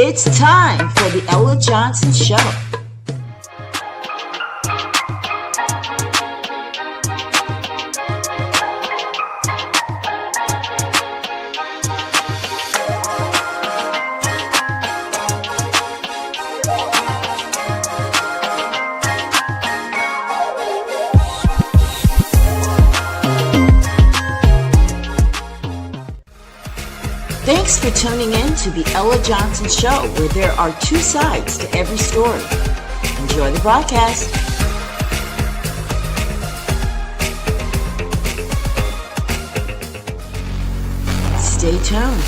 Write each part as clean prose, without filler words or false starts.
It's time for the Ella Johnson Show. Thanks for tuning in to the Ella Johnson Show, where there are two sides to every story. Enjoy the broadcast. Stay tuned.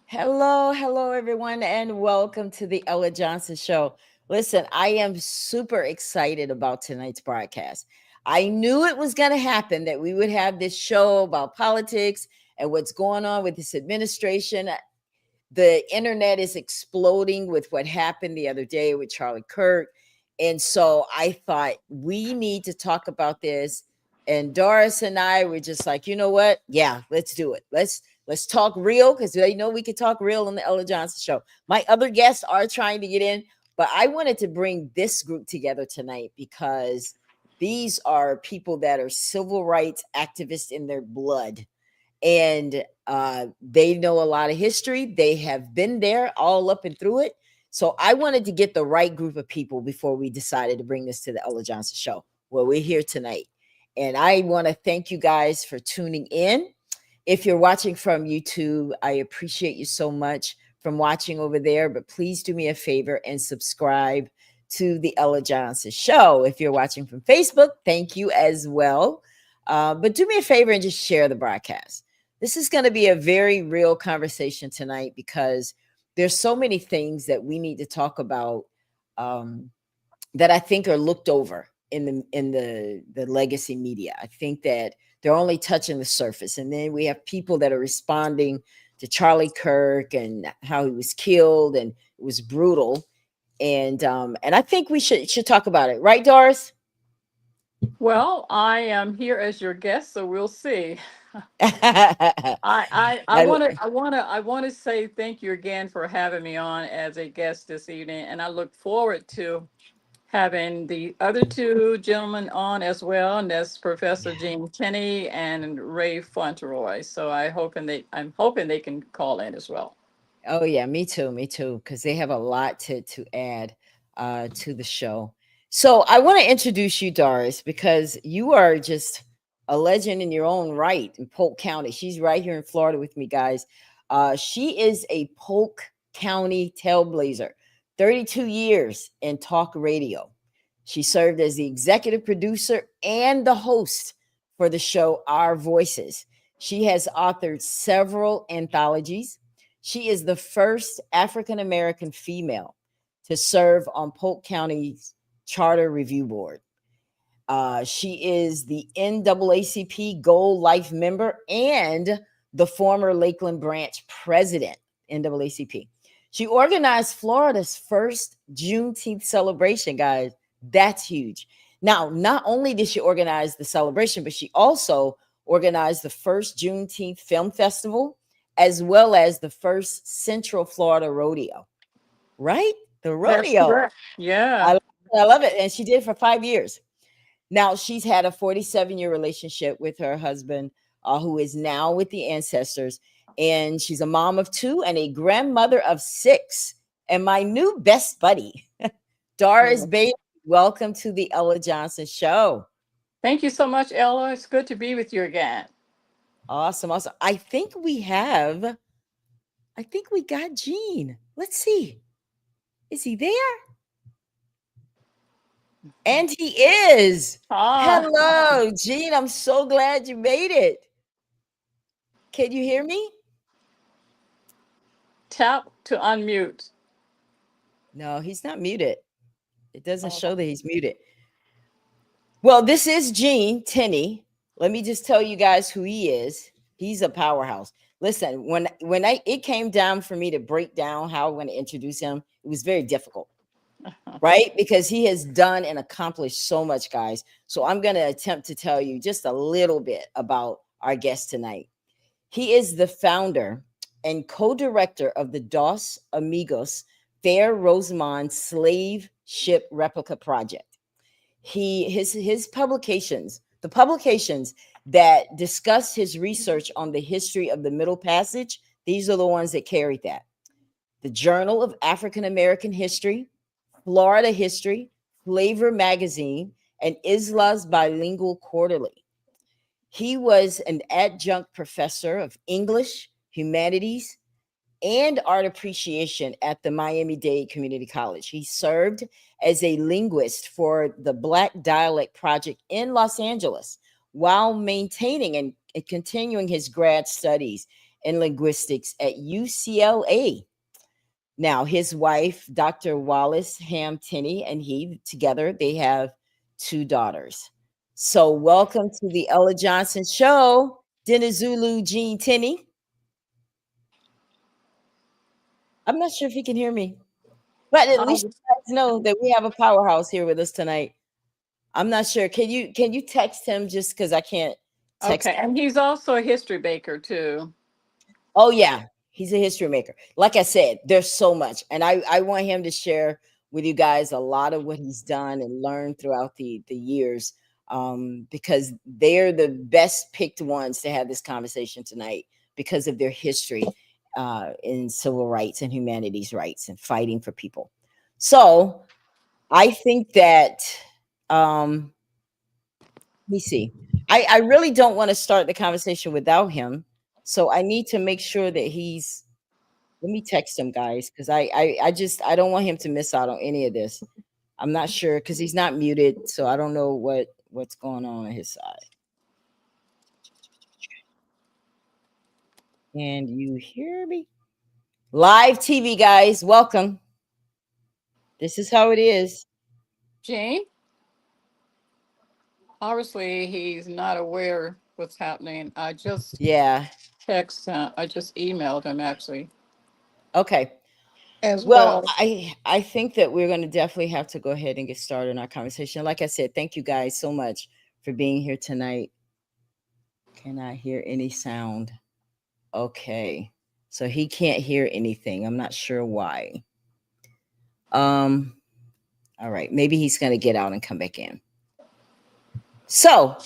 Hello, everyone, and welcome to the Ella Johnson Show. Listen, I am super excited about tonight's broadcast. I knew it was going to happen, that we would have this show about politics and what's going on with this administration. The internet is exploding with what happened the other day with Charlie Kirk. And so I thought we need to talk about this. And Doris and I were just like, you know what? Yeah, let's do it. Let's talk real, because they know we can talk real on the Ella Johnson Show. My other guests are trying to get in, but I wanted to bring this group together tonight because these are people that are civil rights activists in their blood, and they know a lot of history. They have been there all up and through it. So I wanted to get the right group of people before we decided to bring this to the Ella Johnson Show. Well, we're here tonight, and I want to thank you guys for tuning in. If you're watching from YouTube, I appreciate you so much from watching over there, but please do me a favor and subscribe to the Ella Johnson Show. If you're watching from Facebook, thank you as well. But do me a favor and just share the broadcast. This is going to be a very real conversation tonight, because there's so many things that we need to talk about that I think are looked over in the legacy media. I think that they're only touching the surface. And then we have people that are responding to Charlie Kirk and how he was killed, and it was brutal. And I think we should talk about it, right, Doris? Well, I am here as your guest, so we'll see. I I want to say thank you again for having me on as a guest this evening, and I look forward to having the other two gentlemen on as well, and that's Professor Gene Tenney and Ray Fauntleroy. So I'm hoping they can call in as well. Oh yeah, me too, because they have a lot to add to the show. So I want to introduce you, Doris, because you are just a legend in your own right in Polk County. She's right here in Florida with me, guys. She is a Polk County trailblazer, 32 years in talk radio. She served as the executive producer and the host for the show Our Voices. She has authored several anthologies. She is the first African-American female to serve on Polk County's Charter Review Board. She is the NAACP Gold Life member and the former Lakeland branch president, NAACP. She organized Florida's first Juneteenth celebration, guys. That's huge. Now, not only did she organize the celebration, but she also organized the first Juneteenth Film Festival, as well as the first Central Florida Rodeo, right? The That's rodeo. correct. Yeah. I love it. And she did it for 5 years. Now, she's had a 47-year relationship with her husband, who is now with the ancestors. And she's a mom of 2 and a grandmother of 6. And my new best buddy, Doris Bailey, welcome to the Ella Johnson Show. Thank you so much, Ella. It's good to be with you again. Awesome. I think we got Gene. Let's see. Is he there? And he is. Hello, Gene. I'm so glad you made it. Can you hear me? Tap to unmute. No, he's not muted. It doesn't show that he's muted. Well, this is Gene Tenney. Let me just tell you guys who he is. He's a powerhouse. Listen, when it came down for me to break down how I'm going to introduce him, it was very difficult, right? Because he has done and accomplished so much, guys. So I'm going to attempt to tell you just a little bit about our guest tonight. He is the founder and co-director of the Dos Amigos Fair Rosamond Slave Ship Replica Project. His publications, the publications that discuss his research on the history of the Middle Passage, these are the ones that carried that. The Journal of African American History, Florida History, Flavor Magazine, and Isla's Bilingual Quarterly. He was an adjunct professor of English, humanities, and art appreciation at the Miami-Dade Community College. He served as a linguist for the Black Dialect Project in Los Angeles while maintaining and continuing his grad studies in linguistics at UCLA. Now, his wife, Dr. Wallace Ham Tinney, and he together, they have 2 daughters. So, welcome to the Ella Johnson Show, Dinizulu Jean Tinney. I'm not sure if he can hear me, but at least you guys know that we have a powerhouse here with us tonight. I'm not sure. Can you text him just because I can't text Okay, him? and he's also a history baker too. Oh yeah, he's a history maker. Like I said, there's so much, and I want him to share with you guys a lot of what he's done and learned throughout the years, because they're the best picked ones to have this conversation tonight because of their history in civil rights and humanities rights and fighting for people. So I think that let me see. I really don't want to start the conversation without him. So I need to make sure that he's, let me text him, guys, because I don't want him to miss out on any of this. I'm not sure because he's not muted, so I don't know what's going on his side. Can you hear me? Live TV, guys, welcome. This is how it is. Jane? Obviously, he's not aware what's happening. I just Yeah. I just emailed him actually Okay. as Well, well. I think that we're going to definitely have to go ahead and get started in our conversation. Like I said, thank you guys so much for being here tonight. Can I hear any sound? Okay. So he can't hear anything. I'm not sure why. All right, maybe he's going to get out and come back in. So,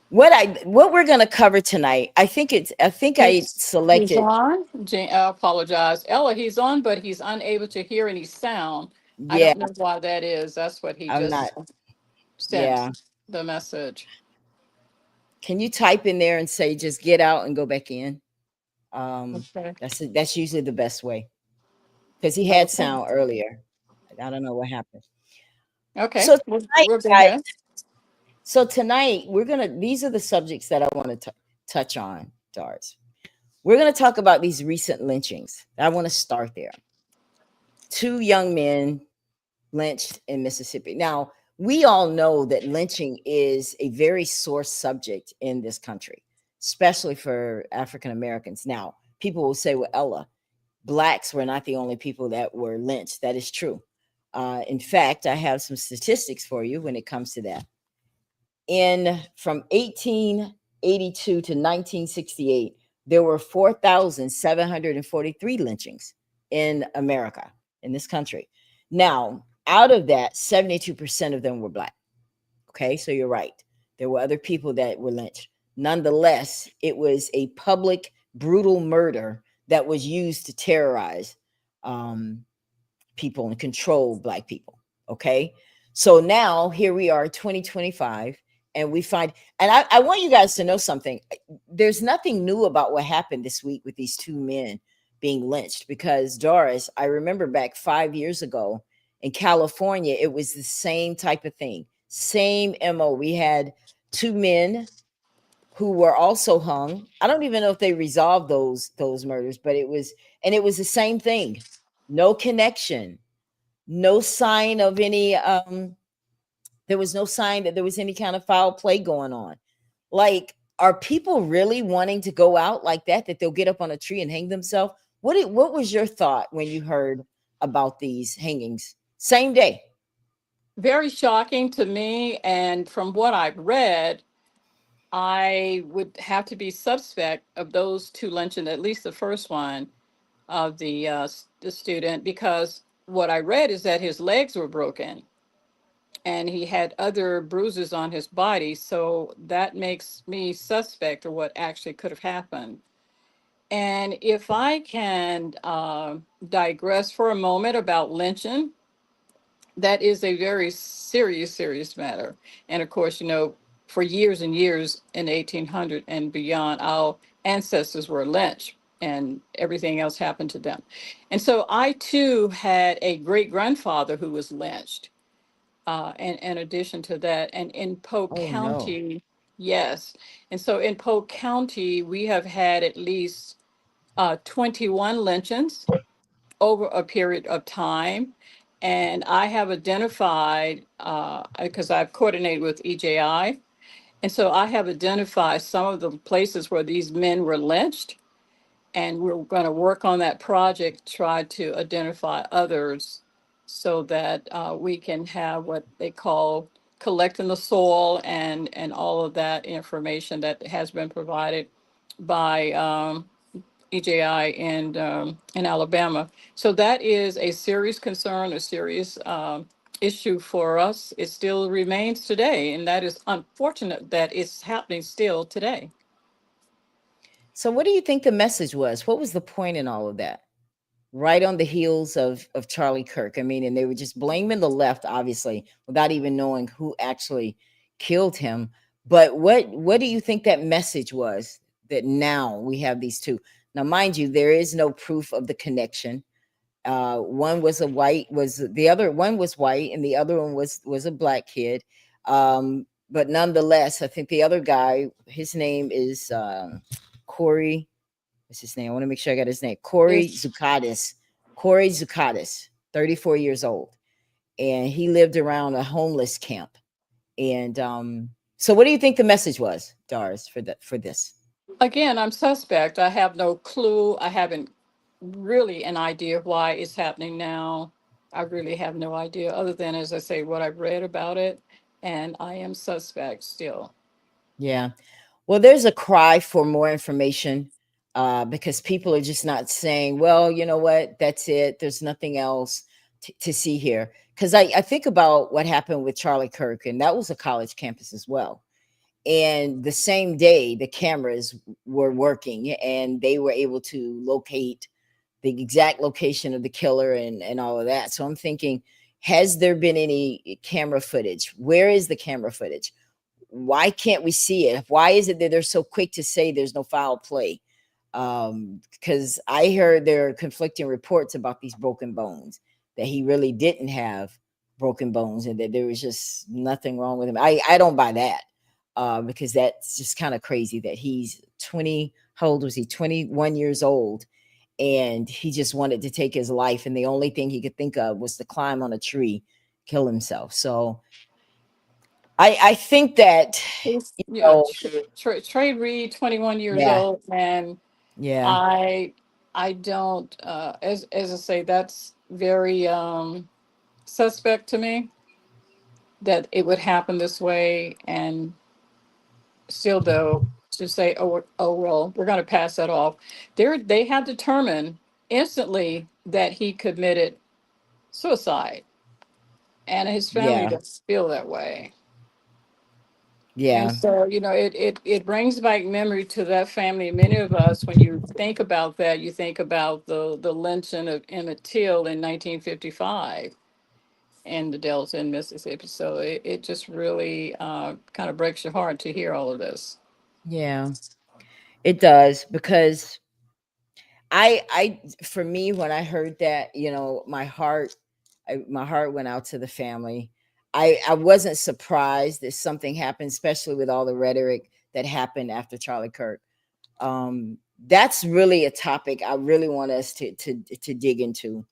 what we're going to cover tonight, I think I He's selected. on. Jane, I apologize. Ella, he's on, but he's unable to hear any sound. I Yeah, don't know why that is. That's what he I'm not. just sent Yeah. the message. Can you type in there and say just get out and go back in? Okay. That's usually the best way because he had Okay. sound earlier. I don't know what happened. Okay. So tonight, We'll go guys, ahead. so tonight these are the subjects that I want to touch on, Darts. We're gonna talk about these recent lynchings. I want to start there. 2 young men lynched in Mississippi. Now, we all know that lynching is a very sore subject in this country, especially for African Americans. Now, people will say, well, Ella, Blacks were not the only people that were lynched. That is true. In fact, I have some statistics for you when it comes to that. From 1882 to 1968, there were 4,743 lynchings in America, in this country. Now, out of that, 72% of them were Black. Okay, so you're right. There were other people that were lynched. Nonetheless, it was a public, brutal murder that was used to terrorize people and control Black people. Okay, so now here we are, 2025, and we find, and I want you guys to know something. There's nothing new about what happened this week with these 2 men being lynched, because Doris, I remember back 5 years ago in California, it was the same type of thing, same MO. We had 2 men who were also hung. I don't even know if they resolved those murders, but it was the same thing. No connection, no sign of any there was no sign that there was any kind of foul play going on. Like, are people really wanting to go out like that they'll get up on a tree and hang themselves? What was your thought when you heard about these hangings same day? Very shocking to me. And from what I've read, I would have to be suspect of those two lynchings, at least the first one of the student, because what I read is that his legs were broken and he had other bruises on his body. So that makes me suspect of what actually could have happened. And if I can digress for a moment about lynching, that is a very serious, serious matter. And of course, for years and years in the 1800 and beyond, our ancestors were lynched and everything else happened to them. And so I too had a great grandfather who was lynched. And in addition to that, and in Polk Oh no. County, yes. And so in Polk County, we have had at least 21 lynchings over a period of time. And I have identified, because I've coordinated with EJI, and so I have identified some of the places where these men were lynched. And we're going to work on that project, try to identify others so that we can have what they call collecting the soil and all of that information that has been provided by EJI in Alabama. So that is a serious concern, a serious issue for us. It still remains today, and that is unfortunate that it's happening still today. So what do you think the message was? What was the point in all of that? Right on the heels of Charlie Kirk. I mean, and they were just blaming the left, obviously, without even knowing who actually killed him. But what do you think that message was, that now we have these two? Now, mind you, there is no proof of the connection. One was a white, was the other one was white, and the other one was a black kid. But nonetheless, I think the other guy, his name is Corey. What's his name? I want to make sure I got his name. Corey It's Zucadis. Corey Zucadis, 34 years old. And he lived around a homeless camp. And so what do you think the message was, Doris, for this? again, I'm suspect. I have no clue. I haven't really an idea why it's happening now. I really have no idea, other than, as I say, what I've read about it, and I am suspect still. Yeah. Well, there's a cry for more information, because people are just not saying, well, you know what, that's it. There's nothing else to see here. Because I think about what happened with Charlie Kirk, and that was a college campus as well. And the same day, the cameras were working and they were able to locate the exact location of the killer and all of that. So I'm thinking, has there been any camera footage? Where is the camera footage? Why can't we see it? Why is it that they're so quick to say there's no foul play? Because I heard there are conflicting reports about these broken bones, that he really didn't have broken bones and that there was just nothing wrong with him. I don't buy that, because that's just kind of crazy that he's 20. How old was he? 21 years old, and he just wanted to take his life, and the only thing he could think of was to climb on a tree, kill himself. So I think that, He's, you yeah, know, Trey Reed, 21 years yeah, old, and yeah, I I don't as I say, that's very suspect to me that it would happen this way. And still though, to say, oh well, we're going to pass that off. They have determined instantly that he committed suicide, and his family yeah, doesn't feel that way. And yeah, so, it brings back memory to that family. Many of us, when you think about that, you think about the lynching of Emmett Till in 1955 in the Delta in Mississippi. So it just really kind of breaks your heart to hear all of this. yeah. It does, because for me, when I heard that, my heart went out to the family. I wasn't surprised that something happened, especially with all the rhetoric that happened after Charlie Kirk. That's really a topic I really want us to dig into.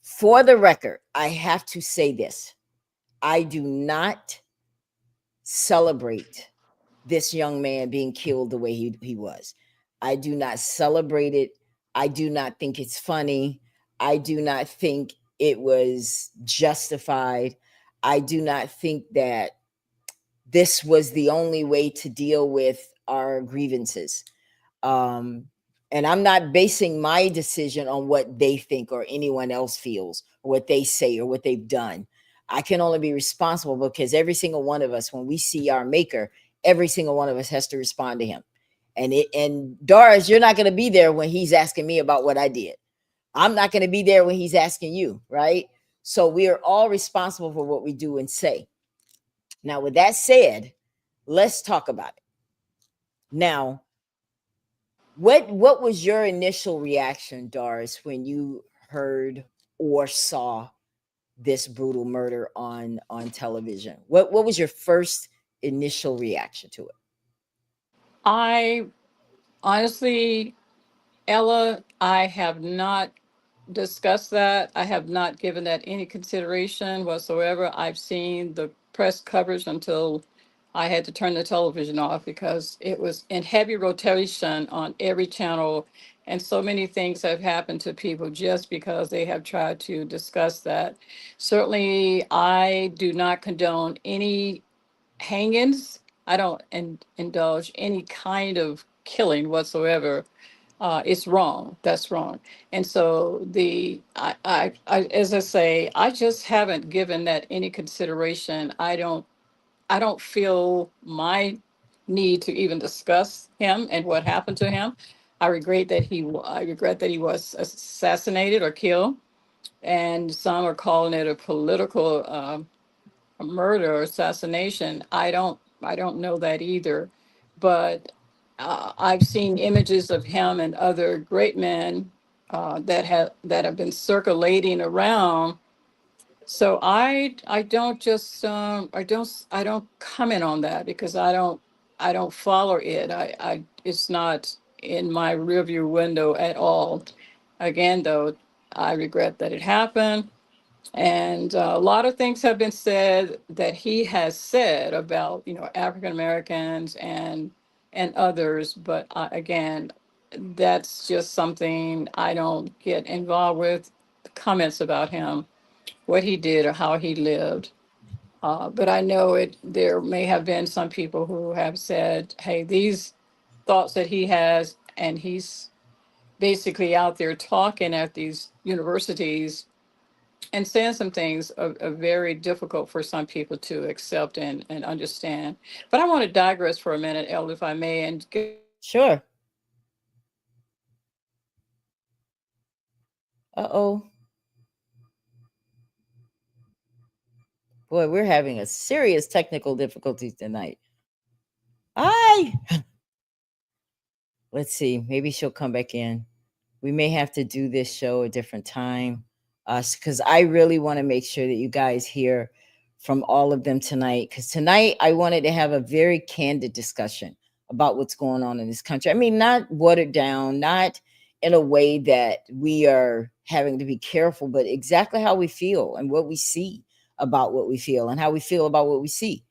For the record, I have to say this: I do not celebrate this young man being killed the way he was. I do not celebrate it. I do not think it's funny. I do not think it was justified. I do not think that this was the only way to deal with our grievances. And I'm not basing my decision on what they think or anyone else feels or what they say or what they've done. I can only be responsible because every single one of us, when we see our maker, every single one of us has to respond to him. And Doris, you're not going to be there when he's asking me about what I did. I'm not going to be there when he's asking you, right? So we are all responsible for what we do and say. Now, with that said, let's talk about it. Now, what was your initial reaction, Doris, when you heard or saw this brutal murder on television? What was your first initial reaction to it? I honestly, Ella, I have not discussed that. I have not given that any consideration whatsoever. I've seen the press coverage until I had to turn the television off because it was in heavy rotation on every channel. And so many things have happened to people just because they have tried to discuss that. Certainly, I do not condone any hangings. I don't indulge any kind of killing whatsoever. It's wrong. That's wrong. And so as I say, I just haven't given that any consideration. I don't feel my need to even discuss him and what happened to him. I regret that he was assassinated or killed, and some are calling it a political murder or assassination. I don't know that either, but I've seen images of him and other great men that have been circulating around. So I don't just I don't comment on that because I don't follow it. I it's not in my rearview window at all. Again, though, I regret that it happened. And a lot of things have been said that he has said about, African Americans and others. But again, that's just something I don't get involved with. Comments about him, what he did, or how he lived. But I know it. There may have been some people who have said, "Hey, these thoughts that he has, and he's basically out there talking at these universities." And saying some things are very difficult for some people to accept and understand. But I want to digress for a minute, Elle, if I may, and Sure. Uh-oh. Boy, we're having a serious technical difficulties tonight. Hi. Let's see. Maybe she'll come back in. We may have to do this show a different time. Because I really want to make sure that you guys hear from all of them tonight. Because tonight I wanted to have a very candid discussion about what's going on in this country. I mean, not watered down, not in a way that we are having to be careful, but exactly how we feel and what we see about what we feel and how we feel about what we see.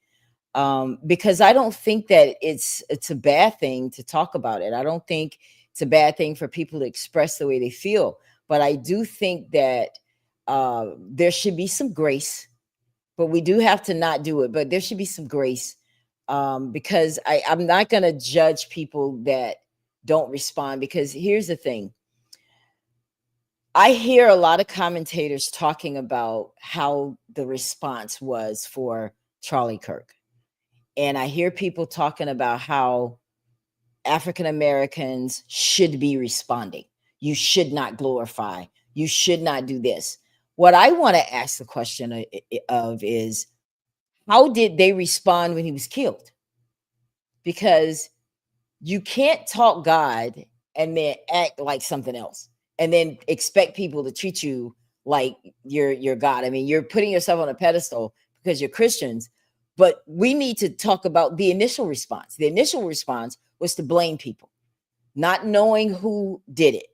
Because I don't think that it's a bad thing to talk about it. I don't think it's a bad thing for people to express the way they feel, but I do think that there should be some grace. But we do have to not do it. But there should be some grace, because I'm not going to judge people that don't respond. Because here's the thing: I hear a lot of commentators talking about how the response was for Charlie Kirk. And I hear people talking about how African Americans should be responding. You should not glorify. You should not do this. What I want to ask the question of is, how did they respond when he was killed? Because you can't talk God and then act like something else and then expect people to treat you like you're God. I mean, you're putting yourself on a pedestal because you're Christians, but we need to talk about the initial response. The initial response was to blame people, not knowing who did it.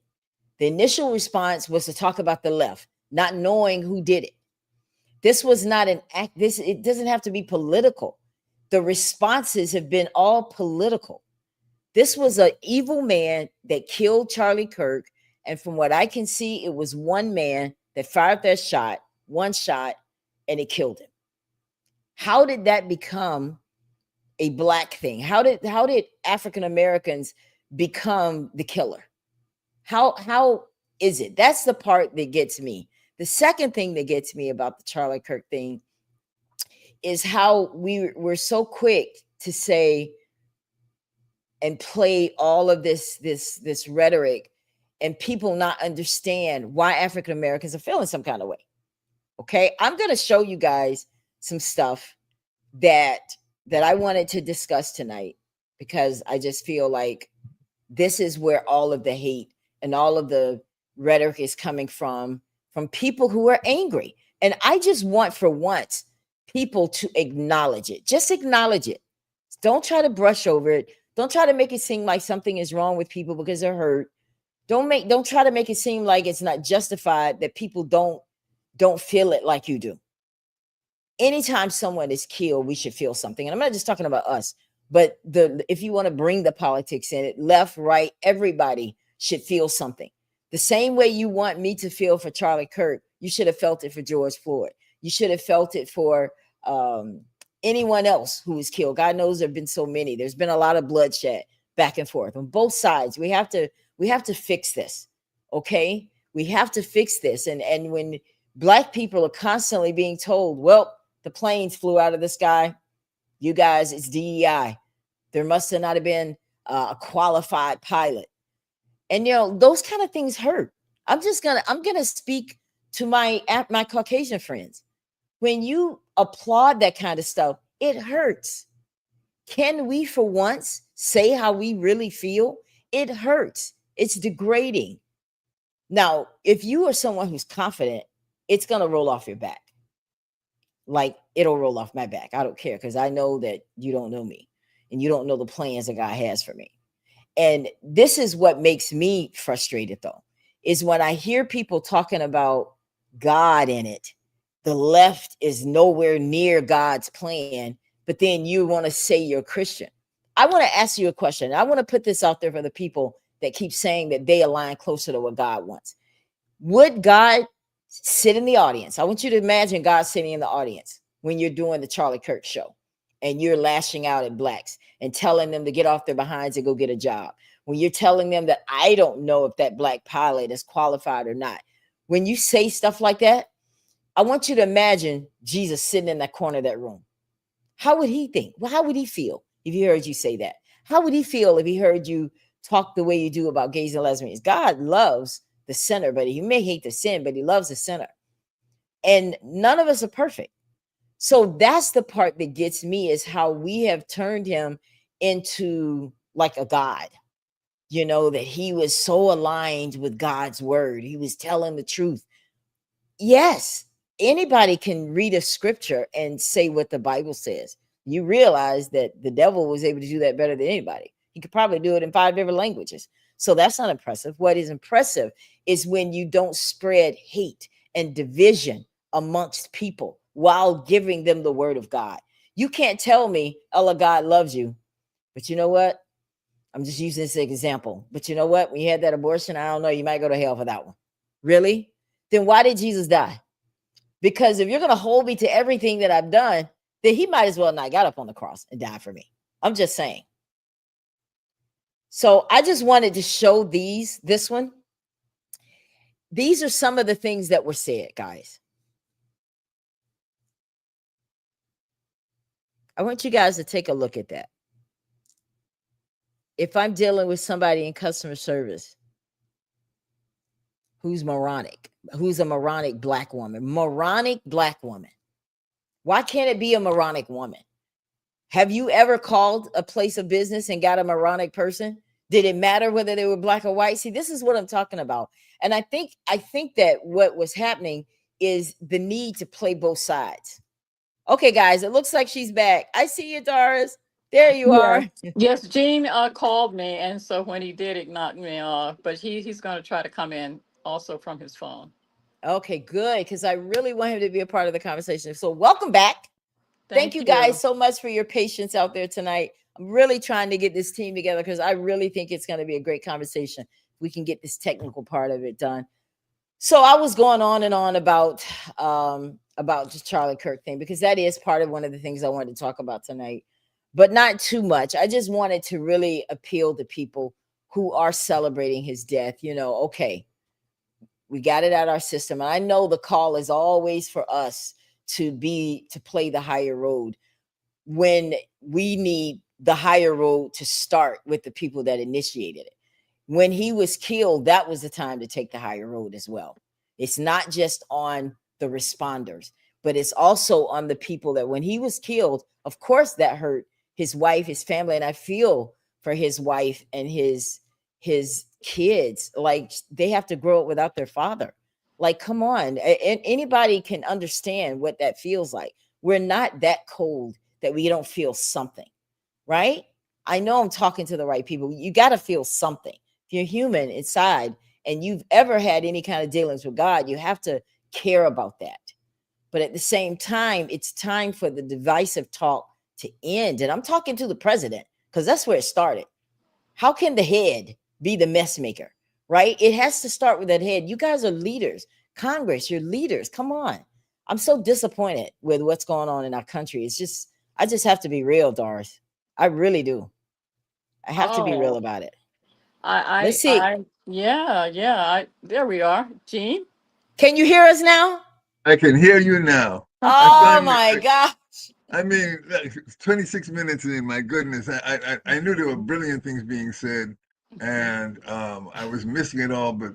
The initial response was to talk about the left, not knowing who did it. This was not an act. It doesn't have to be political. The responses have been all political. This was an evil man that killed Charlie Kirk. And from what I can see, it was one man that fired that shot, one shot, and it killed him. How did that become a black thing? How did African Americans become the killer? How is it? That's the part that gets me. The second thing that gets me about the Charlie Kirk thing is how we're so quick to say and play all of this rhetoric, and people not understand why African Americans are feeling some kind of way. Okay, I'm going to show you guys some stuff that I wanted to discuss tonight, because I just feel like this is where all of the hate and all of the rhetoric is coming from people who are angry. And I just want, for once, people to acknowledge it. Just acknowledge it. Don't try to brush over it. Don't try to make it seem like something is wrong with people because they're hurt. Don't try to make it seem like it's not justified that people don't feel it like you do. Anytime someone is killed, we should feel something. And I'm not just talking about us, but if you want to bring the politics in it, left, right, everybody should feel something. The same way you want me to feel for Charlie Kirk, you should have felt it for George Floyd. You should have felt it for anyone else who was killed. God knows there have been so many. There's been a lot of bloodshed back and forth on both sides. We have to fix this. Okay, we have to fix this. And when Black people are constantly being told, well, the planes flew out of the sky, you guys, it's DEI. There must have not have been a qualified pilot. And, those kind of things hurt. I'm going to speak to my Caucasian friends. When you applaud that kind of stuff, it hurts. Can we, for once, say how we really feel? It hurts. It's degrading. Now, if you are someone who's confident, it's going to roll off your back. Like, it'll roll off my back. I don't care, because I know that you don't know me and you don't know the plans that God has for me. And this is what makes me frustrated, though, is when I hear people talking about God in it. The left is nowhere near God's plan, but then you want to say you're a Christian. I want to ask you a question. I want to put this out there for the people that keep saying that they align closer to what God wants. Would God sit in the audience? I want you to imagine God sitting in the audience when you're doing the Charlie Kirk show and you're lashing out at Blacks and telling them to get off their behinds and go get a job. When you're telling them that I don't know if that Black pilot is qualified or not. When you say stuff like that, I want you to imagine Jesus sitting in that corner of that room. How would he think? Well, how would he feel if he heard you say that? How would he feel if he heard you talk the way you do about gays and lesbians? God loves the sinner, but he may hate the sin, but he loves the sinner. And none of us are perfect. So that's the part that gets me, is how we have turned him into like a God, that he was so aligned with God's word. He was telling the truth. Yes, anybody can read a scripture and say what the Bible says. You realize that the devil was able to do that better than anybody. He could probably do it in 5 different languages. So that's not impressive. What is impressive is when you don't spread hate and division amongst people while giving them the word of God. You can't tell me, Allah, God loves you. But you know what? I'm just using this example. But you know what? When you had that abortion, I don't know, you might go to hell for that one. Really? Then why did Jesus die? Because if you're going to hold me to everything that I've done, then he might as well not got up on the cross and die for me. I'm just saying. So I just wanted to show this one. These are some of the things that were said, guys. I want you guys to take a look at that. If I'm dealing with somebody in customer service who's moronic, who's a moronic Black woman, why can't it be a moronic woman? Have you ever called a place of business and got a moronic person? Did it matter whether they were Black or white? See, this is what I'm talking about. And I think that what was happening is the need to play both sides. Okay, guys, it looks like she's back. I see you, Doris. There you are. Yes, Gene called me, and so when he did, it knocked me off. But he's going to try to come in also from his phone. Okay, good, because I really want him to be a part of the conversation. So welcome back. Thank you guys so much for your patience out there tonight. I'm really trying to get this team together because I really think it's going to be a great conversation. We can get this technical part of it done. So I was going on and on about the Charlie Kirk thing, because that is part of one of the things I wanted to talk about tonight. but not too much. I just wanted to really appeal to people who are celebrating his death. Okay, we got it out of our system. And I know the call is always for us to play the higher road, when we need the higher road to start with the people that initiated it. When he was killed, that was the time to take the higher road as well. It's not just on the responders, but it's also on the people that when he was killed, of course, that hurt his wife, his family. And I feel for his wife and his kids. Like, they have to grow up without their father. Like, come on. And anybody can understand what that feels like. We're not that cold that we don't feel something, right? I know I'm talking to the right people. You got to feel something. If you're human inside and you've ever had any kind of dealings with God, you have to care about that. But at the same time, it's time for the divisive talk to end. And I'm talking to the president, because that's where it started. How can the head be the mess maker, right? It has to start with that head. You guys are leaders. Congress, you're leaders. Come on. I'm so disappointed with what's going on in our country. I just have to be real, Doris. I really do. I have to be real Oh, about it. Let's I, see. I, I, yeah, yeah. There we are, Gene. Can you hear us now? I can hear you now. I Oh finally, my gosh. I mean, like, 26 minutes in, my goodness, I knew there were brilliant things being said, and I was missing it all, but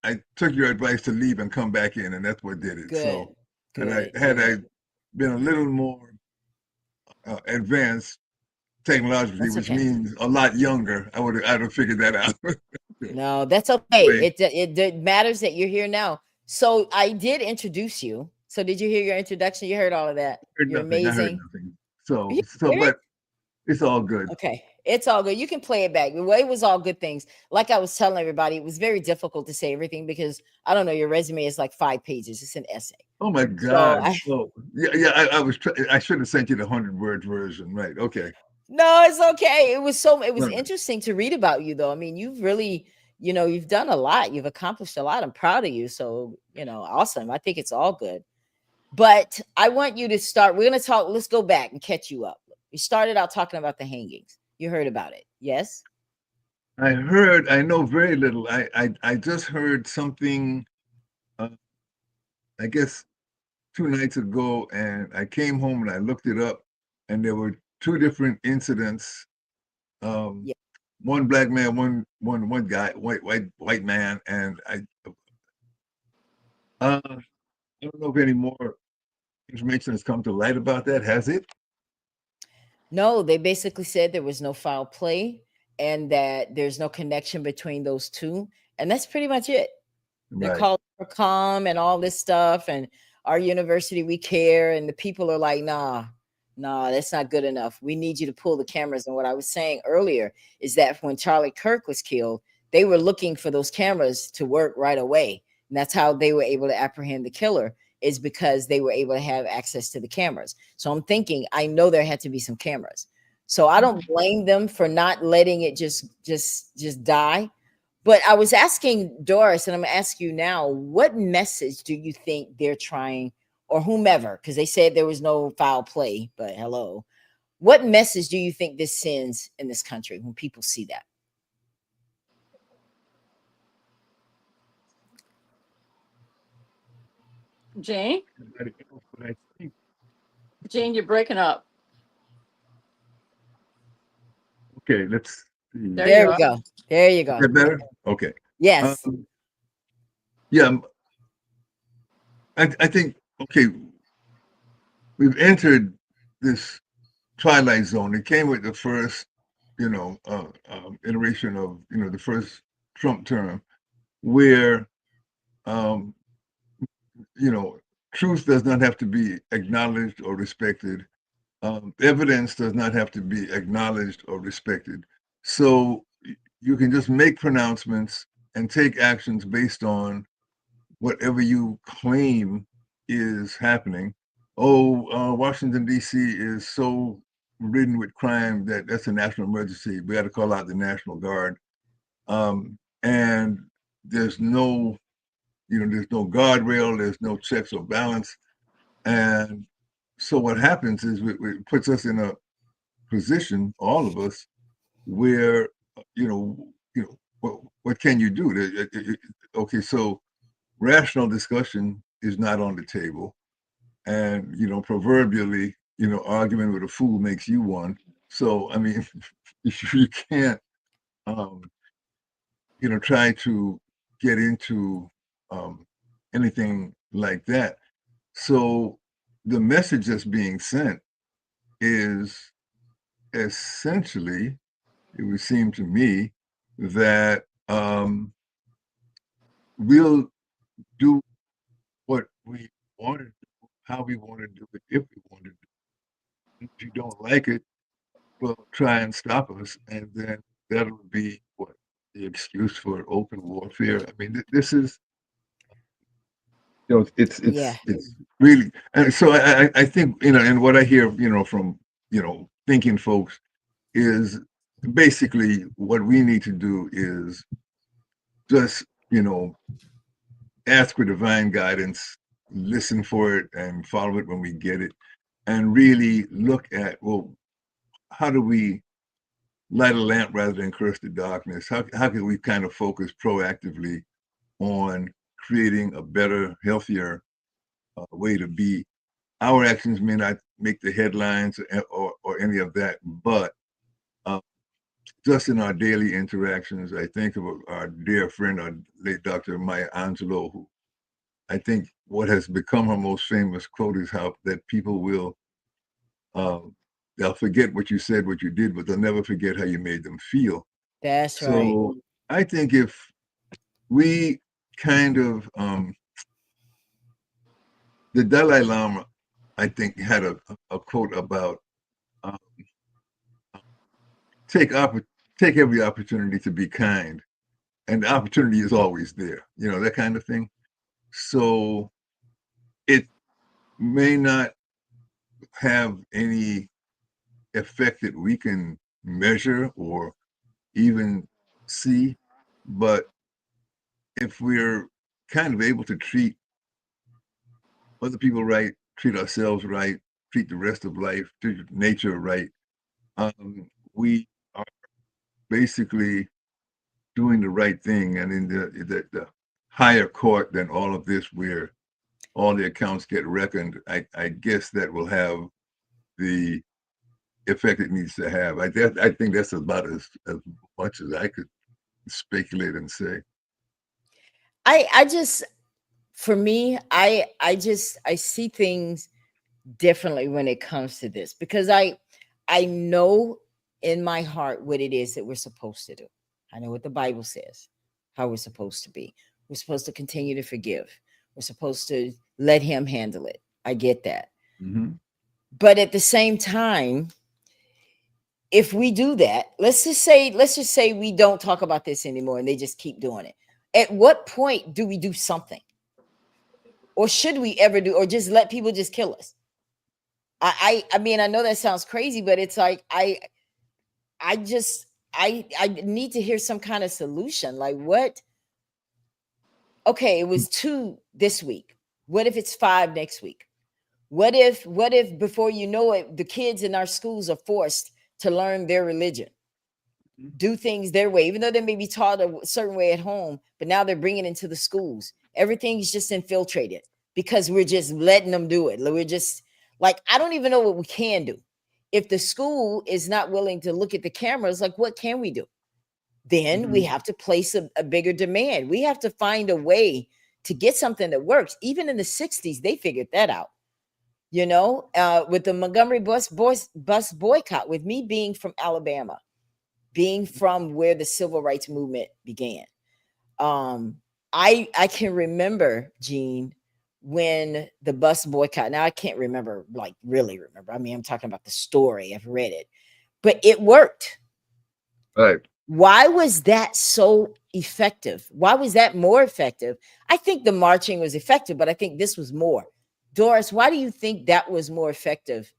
I took your advice to leave and come back in, and that's what did it. Good. So, Good. had I Good. been a little more advanced technologically, That's which okay. means a lot younger, I'd have figured that out. No, that's okay. Anyway, It matters that you're here now. So I did introduce you. So did you hear your introduction? You heard all of that. heard You're nothing. I heard amazing. nothing. So, You hear it? but it's all good. Okay. It's all good. You can play it back. Well, it was all good things. Like I was telling everybody, it was very difficult to say everything because I don't know, your resume is like 5 pages. It's an essay. Oh my So God. Oh, yeah. I should have sent you the 100-word version. Right. Okay. no, it's okay. It was All right. interesting to read about you though. I mean, you've really, you've done a lot. You've accomplished a lot. I'm proud of you. So, awesome. I think it's all good. But I want you to start. We're going to talk. Let's go back and catch you up. We started out talking about the hangings. You heard about it. Yes? I know very little. I just heard something, uh, I guess 2 nights ago, and I came home and I looked it up, and there were two different incidents. Um, Yeah. one black man, one guy, white man, and I don't know if any more information has come to light about that. Has it? No, they basically said there was no foul play and that there's no connection between those two. And that's pretty much it. They're Right. called for calm and all this stuff. And our university, we care. And the people are like, nah, that's not good enough. We need you to pull the cameras. And what I was saying earlier is that when Charlie Kirk was killed, they were looking for those cameras to work right away. And that's how they were able to apprehend the killer, is because they were able to have access to the cameras. So I'm thinking, I know there had to be some cameras. So I don't blame them for not letting it just die. But I was asking Doris, and I'm going to ask you now, what message do you think they're trying, or whomever, because they said there was no foul play, but hello. What message do you think this sends in this country when people see that? Gene, But I think, Gene, you're breaking up. okay, let's see. There There you we are. go. There you Is go. that better? Okay. Yes. Um, yeah, I think, okay, we've entered this twilight zone. It came with the first, iteration of, the first Trump term, where, um, you know, truth does not have to be acknowledged or respected. Evidence does not have to be acknowledged or respected. So you can just make pronouncements and take actions based on whatever you claim is happening. Oh, Washington, D.C. is so ridden with crime that that's a national emergency. We got to call out the National Guard. And there's no, there's no guardrail, there's no checks or balance. And so what happens is it puts us in a position, all of us, where what can you do? Okay, so rational discussion is not on the table, and proverbially, argument with a fool makes you one. So I mean, you can't, um, try to get into um, anything like that. So the message that's being sent is essentially, it would seem to me, that we'll do what we want to do, how we want to do it, if we want to do it. If you don't like it, well, try and stop us, and then that'll be what the excuse for open warfare. I mean, this is, Yeah. it's really, and so I think, and what I hear, from thinking folks is basically what we need to do is just ask for divine guidance, listen for it, and follow it when we get it, and really look at, well, how do we light a lamp rather than curse the darkness? How can we kind of focus proactively on creating a better, healthier way to be? Our actions may not make the headlines or any of that, but just in our daily interactions, I think of our dear friend, our late Dr. Maya Angelou, who I think what has become her most famous quote is how that people will, they'll forget what you said, what you did, but they'll never forget how you made them feel. That's right. So I think if we kind of, the Dalai Lama, I think, had a quote about um, take every opportunity to be kind, and the opportunity is always there, that kind of thing. So it may not have any effect that we can measure or even see, but if we're kind of able to treat other people right, treat ourselves right, treat the rest of life, treat nature right, we are basically doing the right thing. And in the higher court than all of this, where all the accounts get reckoned, I guess that will have the effect it needs to have. I think that's about as much as I could speculate and say. I just, for me, I see things differently when it comes to this, because I know in my heart what it is that we're supposed to do. I know what the Bible says, how we're supposed to be. We're supposed to continue to forgive. We're supposed to let him handle it. I get that. Mm-hmm. But at the same time, if we do that, let's just say we don't talk about this anymore and they just keep doing it. At what point do we do something? Or should we ever do, or just let people just kill us? I mean, I know that sounds crazy, but it's like I just I need to hear some kind of solution. Like, what? Okay, it was 2 this week. What if it's 5 next week? What if before you know it, the kids in our schools are forced to learn their religion, do things their way, even though they may be taught a certain way at home, but now they're bringing it into the schools. Everything's just infiltrated because we're just letting them do it. We're just like, I don't even know what we can do. If the school is not willing to look at the cameras, like, what can we do? Then we have to place a bigger demand. We have to find a way to get something that works. Even in the 60s, they figured that out. With the Montgomery bus boycott, with me being from Alabama, being from where the civil rights movement began. I can remember, Gene, when the bus boycott. Now I can't remember, like really remember. I mean, I'm talking about the story. I've read it, but it worked. Right. Why was that so effective? Why was that more effective? I think the marching was effective, but I think this was more. Doris, why do you think that was more effective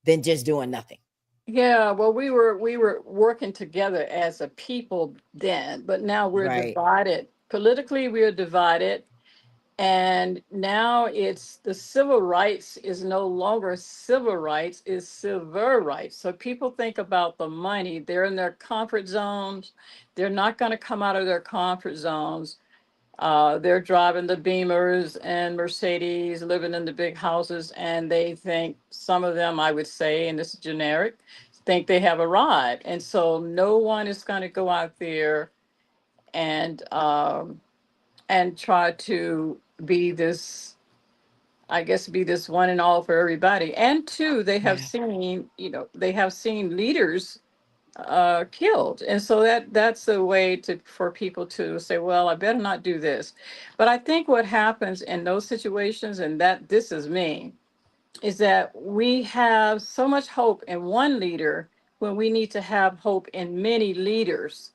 than just doing nothing? Yeah, well, we were working together as a people then, but now we're Right. divided. Politically, we're divided. And now it's the civil rights is no longer civil rights, is civil rights. So people think about the money. They're in their comfort zones. They're not going to come out of their comfort zones. They're driving the Beamers and Mercedes, living in the big houses, and they think, some of them, I would say, and this is generic, think they have arrived. And so no one is going to go out there and try to be this, I guess, be this one and all for everybody. And two, they have Yeah. seen, they have seen leaders killed, and so that's a way to for people to say, well, I better not do this. But I think what happens in those situations, and that this is me, is that we have so much hope in one leader when we need to have hope in many leaders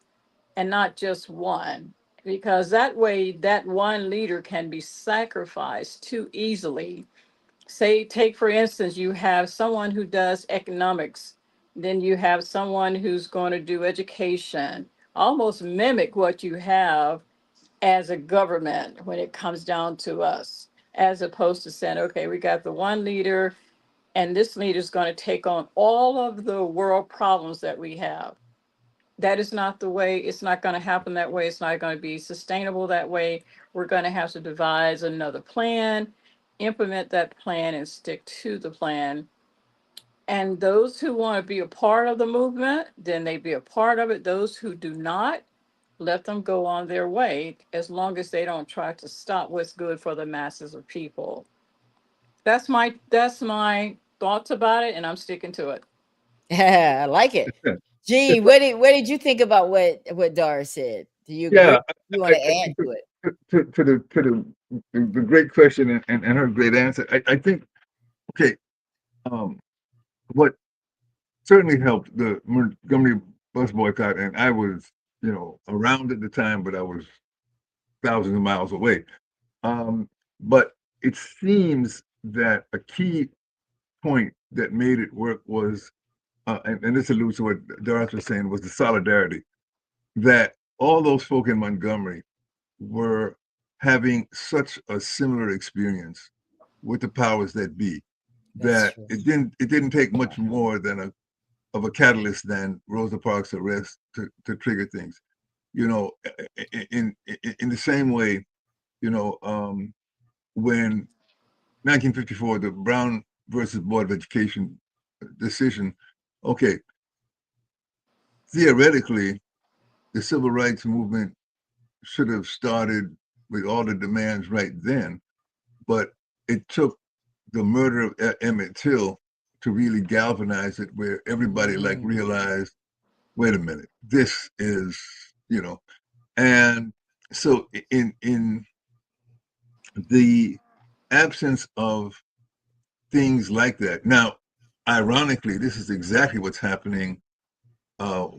and not just one, because that way that one leader can be sacrificed too easily. Say, take for instance, you have someone who does economics, then you have someone who's going to do education, almost mimic what you have as a government when it comes down to us, as opposed to saying, okay, we got the one leader, and this leader is going to take on all of the world problems that we have. That is not the way. It's not going to happen that way. It's not going to be sustainable that way. We're going to have to devise another plan, implement that plan, and stick to the plan. And those who want to be a part of the movement, then they be a part of it. Those who do not, let them go on their way, as long as they don't try to stop what's good for the masses of people. That's my thoughts about it, and I'm sticking to it. I like it. Yeah. Gene, what did you think about what Doris said? Do you agree? Yeah, You want I to add think to it? the great question and her great answer. I think okay, um, what certainly helped the Montgomery bus boycott, and I was around at the time, but I was thousands of miles away. But it seems that a key point that made it work was, and this alludes to what Doris was saying, was the solidarity that all those folk in Montgomery were having such a similar experience with the powers that be That's that true. it didn't take much more than of a catalyst than Rosa Parks' arrest to trigger things. You know, in the same way, when 1954, the Brown versus Board of Education decision, okay, theoretically, the civil rights movement should have started with all the demands right then, but it took the murder of Emmett Till to really galvanize it, where everybody realized, wait a minute, this is, and so in the absence of things like that. Now, ironically, this is exactly what's happening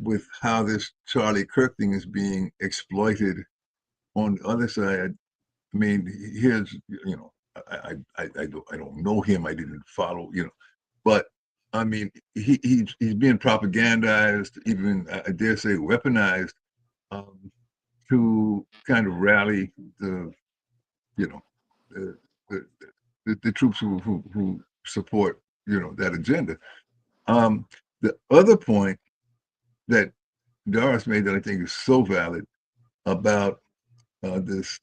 with how this Charlie Kirk thing is being exploited on the other side. I mean, here's I don't know him. I didn't follow, but I mean, he's being propagandized, even I dare say weaponized, um, to kind of rally you know the the, the troops who support that agenda. The other point that Doris made that I think is so valid about these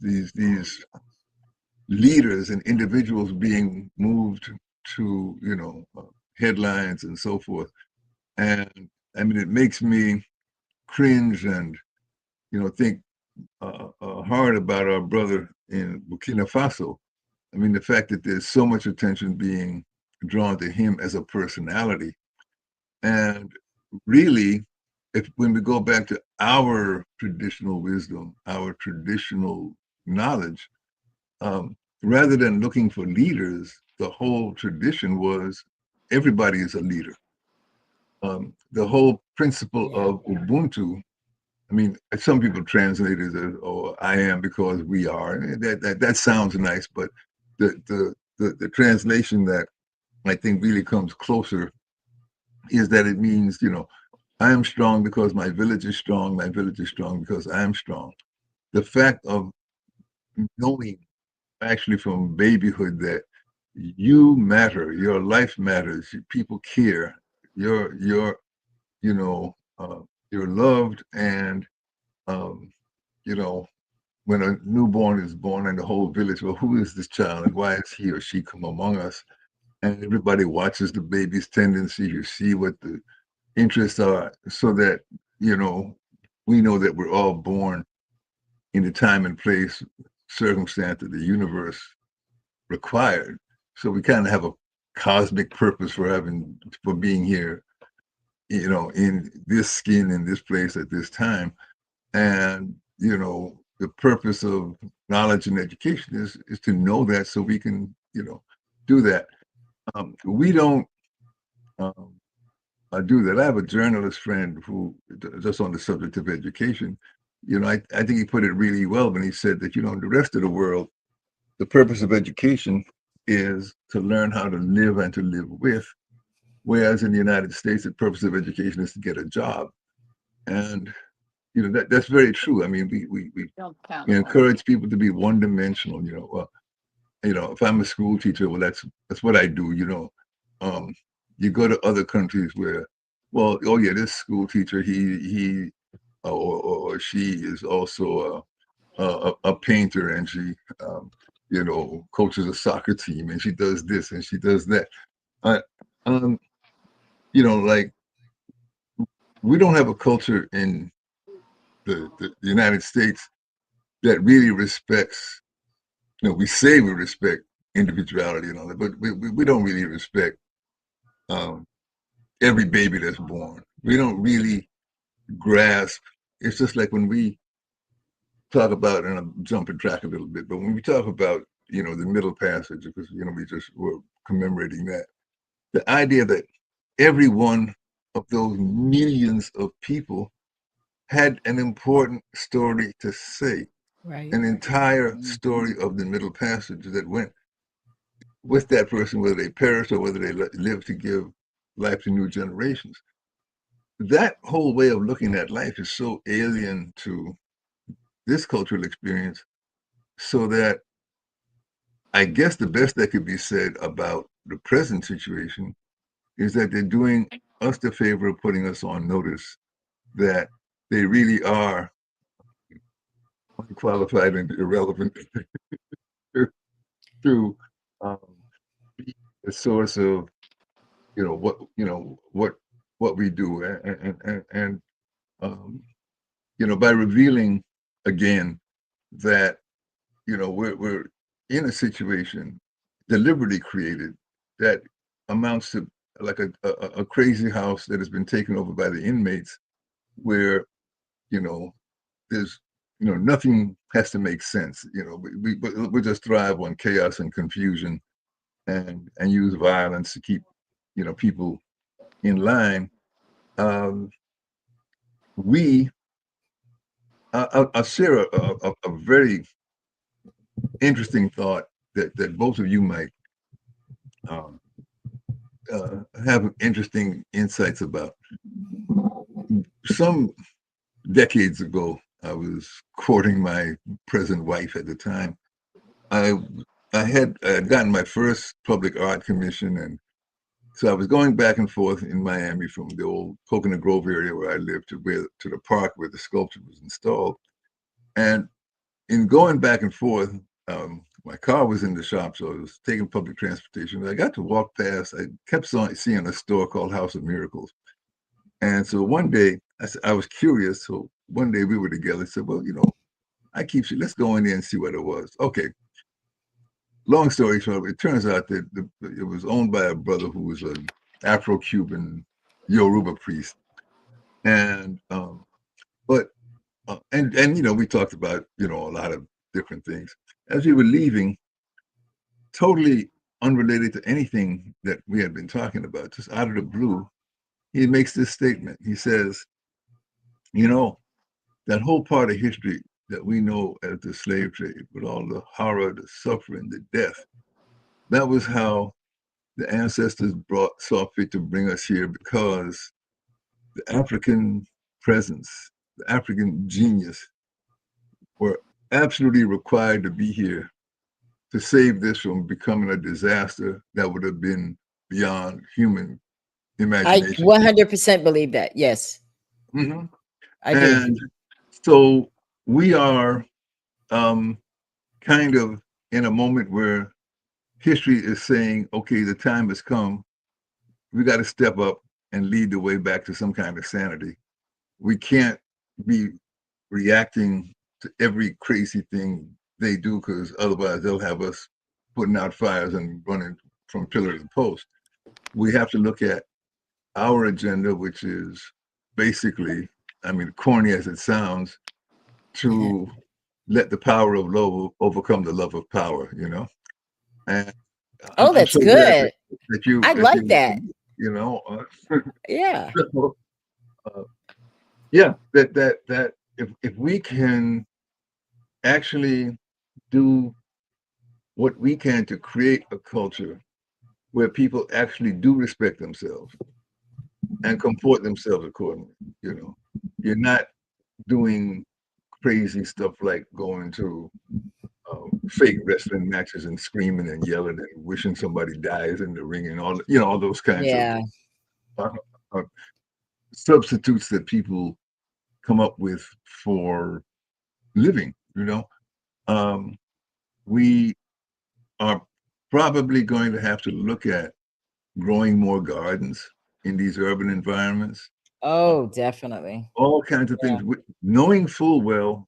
leaders and individuals being moved to headlines and so forth, and I mean it makes me cringe and think hard about our brother in Burkina Faso. I mean, the fact that there's so much attention being drawn to him as a personality, and really, if when we go back to our traditional wisdom, our traditional knowledge, rather than looking for leaders, the whole tradition was everybody is a leader. The whole principle Yeah. of Ubuntu, I mean, some people translate it as, "Oh, I am because we are." That sounds nice, but the translation that I think really comes closer is that it means, I am strong because my village is strong. My village is strong because I am strong. The fact of knowing actually from babyhood that you matter, your life matters, people care, you're you know, you're loved, and um, you know, when a newborn is born in the whole village, well, who is this child and why is he or she come among us? And everybody watches the baby's tendency to see what the interests are, so that, you know, we know that we're all born in the time and place, circumstance that the universe required. So we kind of have a cosmic purpose for being here, you know, in this skin, in this place at this time. And, you know, the purpose of knowledge and education is to know that, so we can, you know, do that. We don't do that. I have a journalist friend who, just on the subject of education, you know, I think he put it really well when he said that, you know, in the rest of the world, the purpose of education is to learn how to live and to live with. Whereas in the United States, the purpose of education is to get a job. And, you know, that's very true. I mean, Don't count we on it. encourage people to be one dimensional, you know. Well, you know, if I'm a school teacher, well, that's what I do, you know. Um, you go to other countries where, well, oh yeah, this school teacher, he or she is also a painter, and she, um, you know, coaches a soccer team, and she does this and she does that. Uh, um, you know, like, we don't have a culture in the United States that really respects. You know, we say we respect individuality and all that, but we don't really respect um, every baby that's born. We don't really grasp. It's just like when we talk about, and I'm jumping track a little bit, but when we talk about, you know, the Middle Passage, because, you know, we just were commemorating that, the idea that every one of those millions of people had an important story to say, Right. an entire story of the Middle Passage that went with that person, whether they perished or whether they lived to give life to new generations. That whole way of looking at life is so alien to this cultural experience, so that I guess the best that could be said about the present situation is that they're doing us the favor of putting us on notice that they really are unqualified and irrelevant to um, be the source of, you know what we do, and you know, by revealing again that, you know, we're in a situation deliberately created that amounts to like a crazy house that has been taken over by the inmates, where, you know, there's, you know, nothing has to make sense. You know, we just thrive on chaos and confusion, and use violence to keep, you know, people in line. Um, we I'll share a very interesting thought that both of you might um, have interesting insights about. Some decades ago, I was courting my present wife at the time. I I had gotten my first public art commission, and so I was going back and forth in Miami from the old Coconut Grove area where I lived to the park where the sculpture was installed. And in going back and forth, my car was in the shop, so I was taking public transportation. I got to walk past. I kept seeing a store called House of Miracles, and so one day I was curious. So one day we were together. I said, "Well, you know, I keep you. Let's go in there and see what it was." Okay. Long story short, it turns out that it was owned by a brother who was an Afro-Cuban Yoruba priest, and but and you know, we talked about, you know, a lot of different things. As we were leaving, totally unrelated to anything that we had been talking about, just out of the blue, he makes this statement. He says, "You know, that whole part of history that we know as the slave trade, with all the horror, the suffering, the death, that was how the ancestors saw fit to bring us here, because the African presence, the African genius were absolutely required to be here to save this from becoming a disaster that would have been beyond human I imagination. 100% believe that. Yes, Mhm. I do. And so we are kind of in a moment where history is saying, okay, the time has come. We got to step up and lead the way back to some kind of sanity. We can't be reacting to every crazy thing they do, because otherwise they'll have us putting out fires and running from pillar to post. We have to look at our agenda, which is basically, I mean, corny as it sounds, to let the power of love overcome the love of power, you know? And Oh, I'm that's so glad good. that you, I like that. you know, Yeah. so, yeah, that if we can actually do what we can to create a culture where people actually do respect themselves and comport themselves accordingly, you know, you're not doing crazy stuff like going to fake wrestling matches and screaming and yelling and wishing somebody dies in the ring and all, you know, all those kinds of Yeah. uh, uh, substitutes that people come up with for living, you know. Um, we are probably going to have to look at growing more gardens in these urban environments, uh, Oh, definitely. all kinds of Yeah. things, knowing full well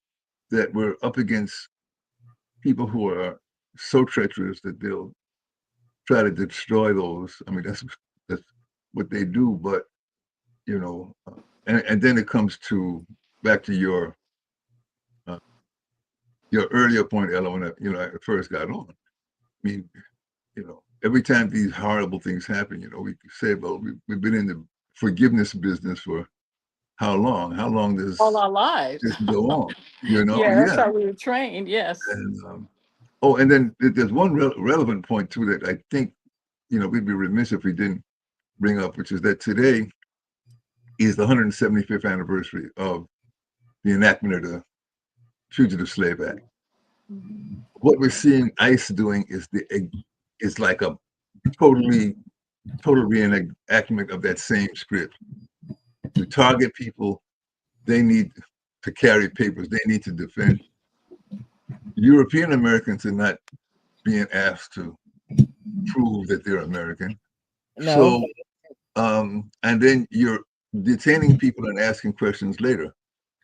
that we're up against people who are so treacherous that they'll try to destroy those. I mean, that's what they do. But you know, and then it comes to back to uh, your earlier point, Ella, when I first got on. I mean, you know, every time these horrible things happen, you know, we say, well, we've been in the forgiveness business for how long? How long All does our lives. this go on? You know, Yeah, that's yeah. how we were trained. Yes. And oh, and then there's one relevant point too that I think, you know, we'd be remiss if we didn't bring up, which is that today is the 175th anniversary of the enactment of the Fugitive Slave Act. What we're seeing ICE doing is like a totally total reenactment of that same script. To target people, they need to carry papers, they need to defend. European Americans are not being asked to prove that they're American. No. So, and then you're detaining people and asking questions later.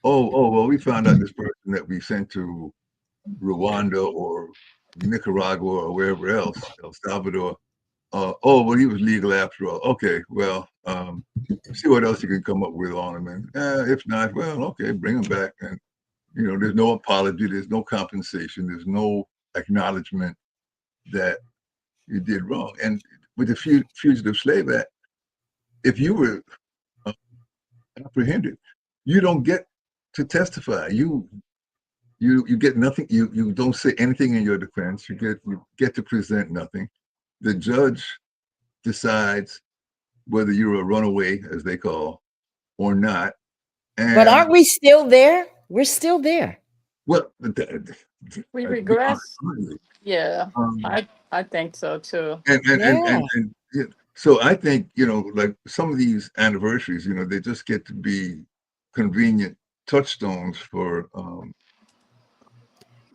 Oh, well, we found out this person that we sent to Rwanda or Nicaragua or wherever else, El Salvador. Oh, well, he was legal after all. Okay, well, see what else you can come up with on him. And if not, well, okay, bring him back. And, you know, there's no apology, there's no compensation, there's no acknowledgement that you did wrong. And with the Fugitive Slave Act, if you were uh, apprehended, you don't get to testify. You get nothing. You don't say anything in your defense. You get to present nothing. The judge decides whether you're a runaway, as they call, or not. But And aren't we still there? We're still there. well, We be honest, regress. Yeah, um, I think so too. Yeah. and yeah, so I think, you know, like some of these anniversaries, you know, they just get to be convenient touchstones for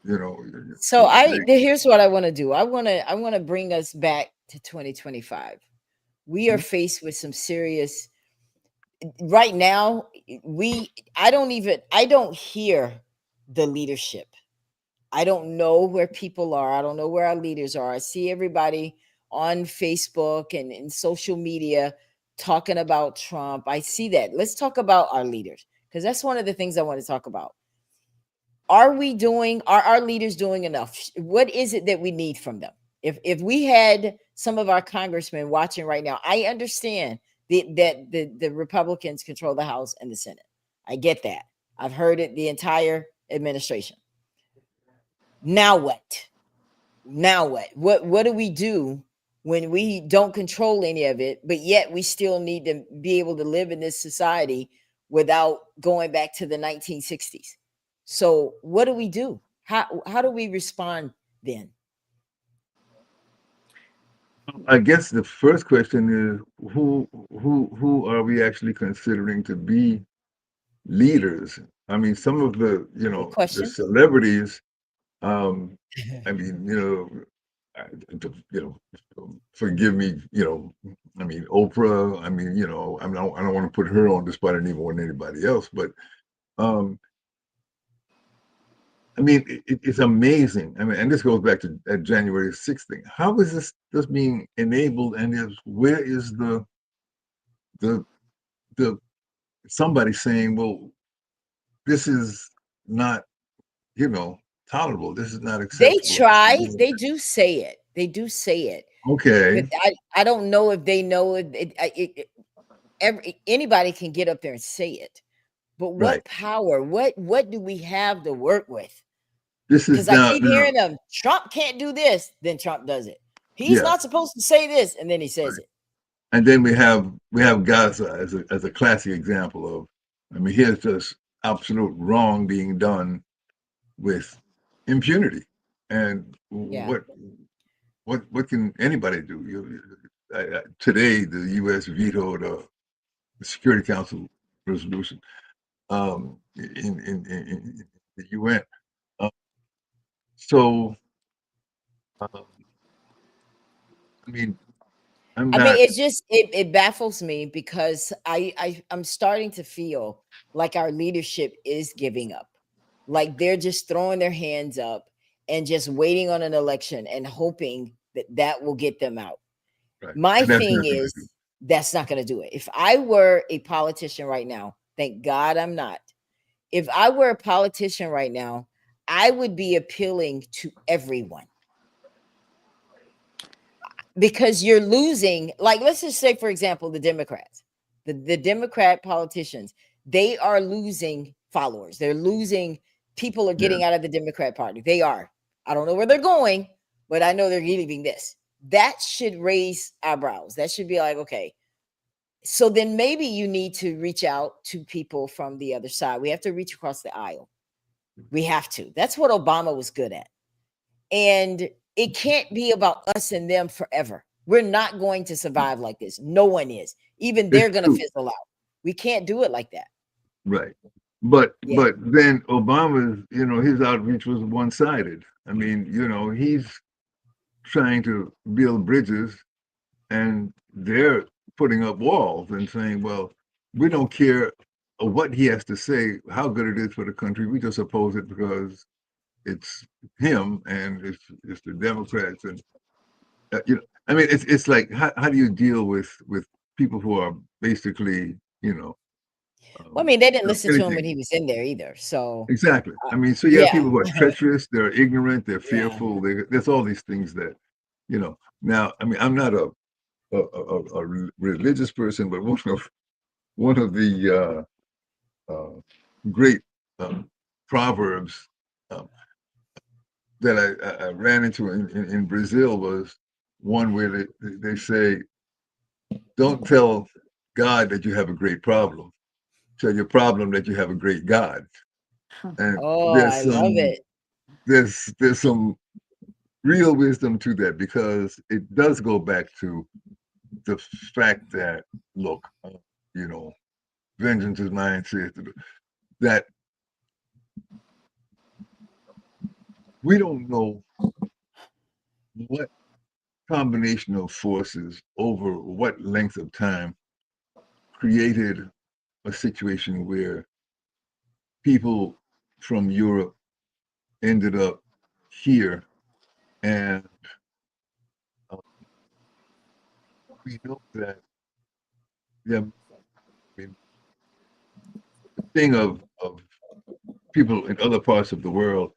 you know, So here's what I want to do. I want to bring us back to 2025. We are faced with some serious right now. I don't hear the leadership. I don't know where people are. I don't know where our leaders are. I see everybody on Facebook and in social media talking about Trump. I see that. Let's talk about our leaders, because that's one of the things I want to talk about. Are our leaders doing enough? What is it that we need from them? If we had some of our congressmen watching right now, I understand that the Republicans control the House and the Senate. I get that. I've heard it the entire administration. Now what? Now what? What do we do when we don't control any of it, but yet we still need to be able to live in this society without going back to the 1960s? So what do we do? How do we respond then? I guess the first question is who are we actually considering to be leaders? I mean, some of the, Good the question. celebrities, um, I mean, I, forgive me, I mean, Oprah, I mean, I don't want to put her on the spot any more than anybody else, but um, I mean, it's amazing. I mean, and this goes back to that January 6th thing. How is this being enabled? And where is the the somebody saying, well, this is not, you know, tolerable. This is not They acceptable. try. They do say it. They do say it. But Okay, I don't know if they know anybody can get up there and say it. But right. what power? What do we have to work with? This is Because I now, keep hearing them. Trump can't do this, then Trump does it. He's yeah. not supposed to say this, and then he says Right. it. And then we have Gaza as a classic example of, I mean, here's just absolute wrong being done with impunity. And Yeah. what can anybody do? Today, the U.S. vetoed a Security Council resolution in the UN. Uh, so, um, I mean, I'm I mean, not. it's just it baffles me because I'm starting to feel like our leadership is giving up. Like they're just throwing their hands up and just waiting on an election and hoping that that will get them out. Right, My and that's thing not going to is do. that's not going to do it. If I were a politician right now, thank God I'm not. If I were a politician right now, I would be appealing to everyone because you're losing. Like, let's just say, for example, the Democrats, the Democrat politicians, they are losing followers. They're losing people are Yeah, getting out of the Democrat Party. They are. I don't know where they're going, but I know they're leaving this. That should raise eyebrows. That should be like, okay, so then maybe you need to reach out to people from the other side. We have to reach across the aisle. We have to. That's what Obama was good at. And it can't be about us and them forever. We're not going to survive like this. No one is. Even it's they're going to true. fizzle out. We can't do it like that. Right. But Yeah. but then Obama's, his outreach was one-sided. I mean, he's trying to build bridges and they're putting up walls and saying, well, we don't care what he has to say, how good it is for the country. We just oppose it because it's him and it's the Democrats and I mean it's like how do you deal with people who are basically, Well, I mean, they didn't listen to him when anything. he was in there either. So, Exactly. I mean, so you have yeah. people who are treacherous, they're ignorant, they're Yeah. fearful. There's all these things that, Now, I mean, I'm not a religious person, but one of the great proverbs um, that I ran into in Brazil was one where they say, "Don't tell God that you have a great problem. Tell your problem that you have a great God." And Oh, I love it. there's some real wisdom to that because it does go back to the fact that look, you know, vengeance is mine, says that we don't know what combination of forces over what length of time created a situation where people from Europe ended up here, and uh, we know that yeah, I mean, the thing of people in other parts of the world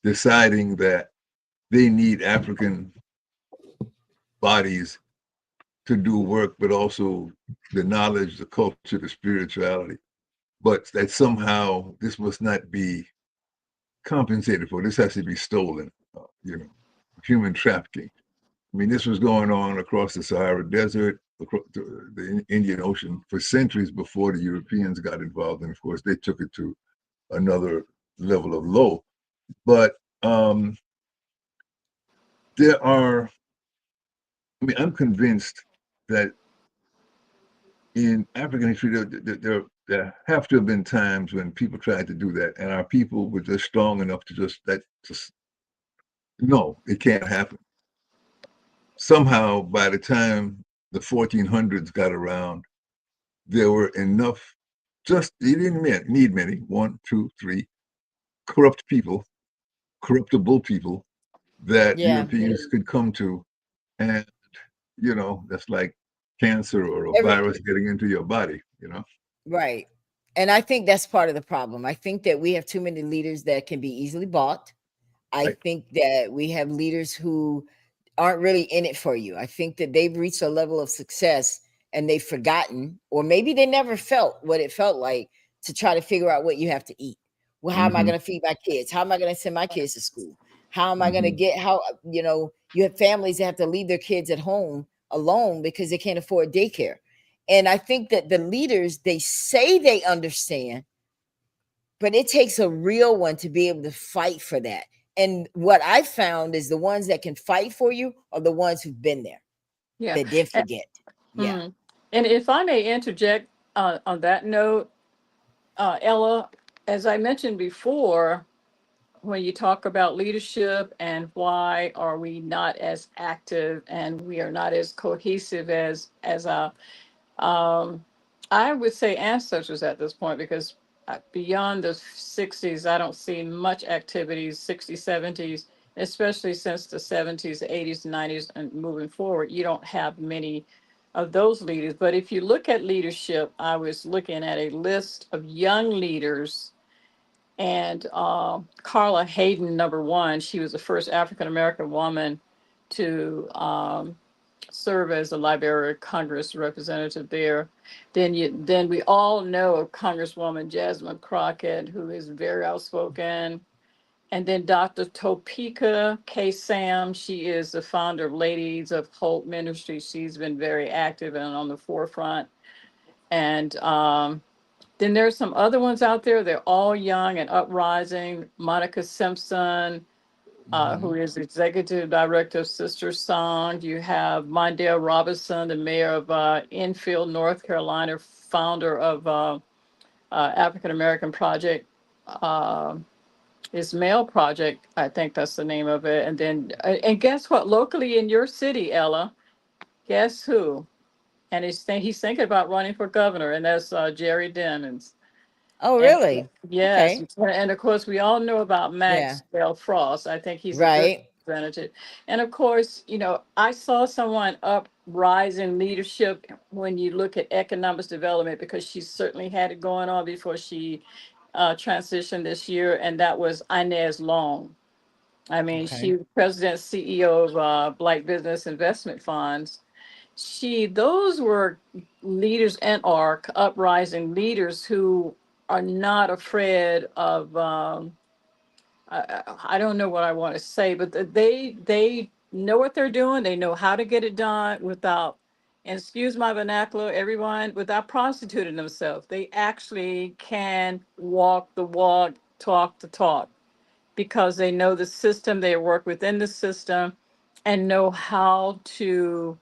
deciding that they need African bodies to do work, but also the knowledge, the culture, the spirituality. But that somehow this must not be compensated for. This has to be stolen. Human trafficking. I mean, this was going on across the Sahara Desert, across the Indian Ocean for centuries before the Europeans got involved. And of course, they took it to another level of low. But there are, I mean, I'm convinced that in African history, there have to have been times when people tried to do that, and our people were just strong enough to just no, it can't happen. Somehow, by the time the 1400s got around, there were enough. Just you didn't need many, one, two, three corrupt people, corruptible people that Yeah. Europeans could come to, and that's like cancer or a Every, virus getting into your body. right. And I think that's part of the problem. I think that we have too many leaders that can be easily bought. I Right. think that we have leaders who aren't really in it for you. I think that they've reached a level of success and they've forgotten, or maybe they never felt what it felt like to try to figure out what you have to eat. Well, how am I Mm-hmm. going to feed my kids? How am I going to send my kids to school? How am I going to Mm-hmm. get you have families that have to leave their kids at home alone because they can't afford daycare. And I think that the leaders, they say they understand, but it takes a real one to be able to fight for that. And what I found is the ones that can fight for you are the ones who've been there, Yeah. that didn't And, forget. Yeah. mm. And if I may interject on that note, Ella, as I mentioned before, when you talk about leadership and why are we not as active and we are not as cohesive as um, I would say ancestors at this point, because beyond the 60s, I don't see much activities, 60s, 70s, especially since the 70s, the 80s, 90s, and moving forward, you don't have many of those leaders. But if you look at leadership, I was looking at a list of young leaders, and Carla Hayden, number one, she was the first African American woman to serve as the Library of Congress representative there. Then we all know of Congresswoman Jasmine Crockett, who is very outspoken. And then Dr. Topeka K. Sam, she is the founder of Ladies of Hope Ministry. She's been very active and on the forefront. And then there's some other ones out there. They're all young and uprising. Monica Simpson, who Mhm. is executive director of Sister Song. You have Mondale Robinson, the mayor of Enfield, North Carolina, founder of African American Project, uh, Ismail Project, I think that's the name of it. And then, and guess what? Locally in your city, Ella, guess who? And he's thinking about running for governor, and that's Jerry Demons. Oh, And really? yes, Okay. and of course, we all know about Yeah. Maxwell Frost. I think he's a good Right. representative. And of course, I saw someone uprise in leadership when you look at economics development, because she certainly had it going on before she transitioned this year, and that was Inez Long. I mean, Okay. she was president CEO of Black Business Investment Funds. Those were leaders and are uprising leaders who are not afraid of I don't know what I want to say, but they know what they're doing. They know how to get it done without, and excuse my vernacular, everyone, without prostituting themselves. They actually can walk the walk, talk the talk, because they know the system, they work within the system, and know how to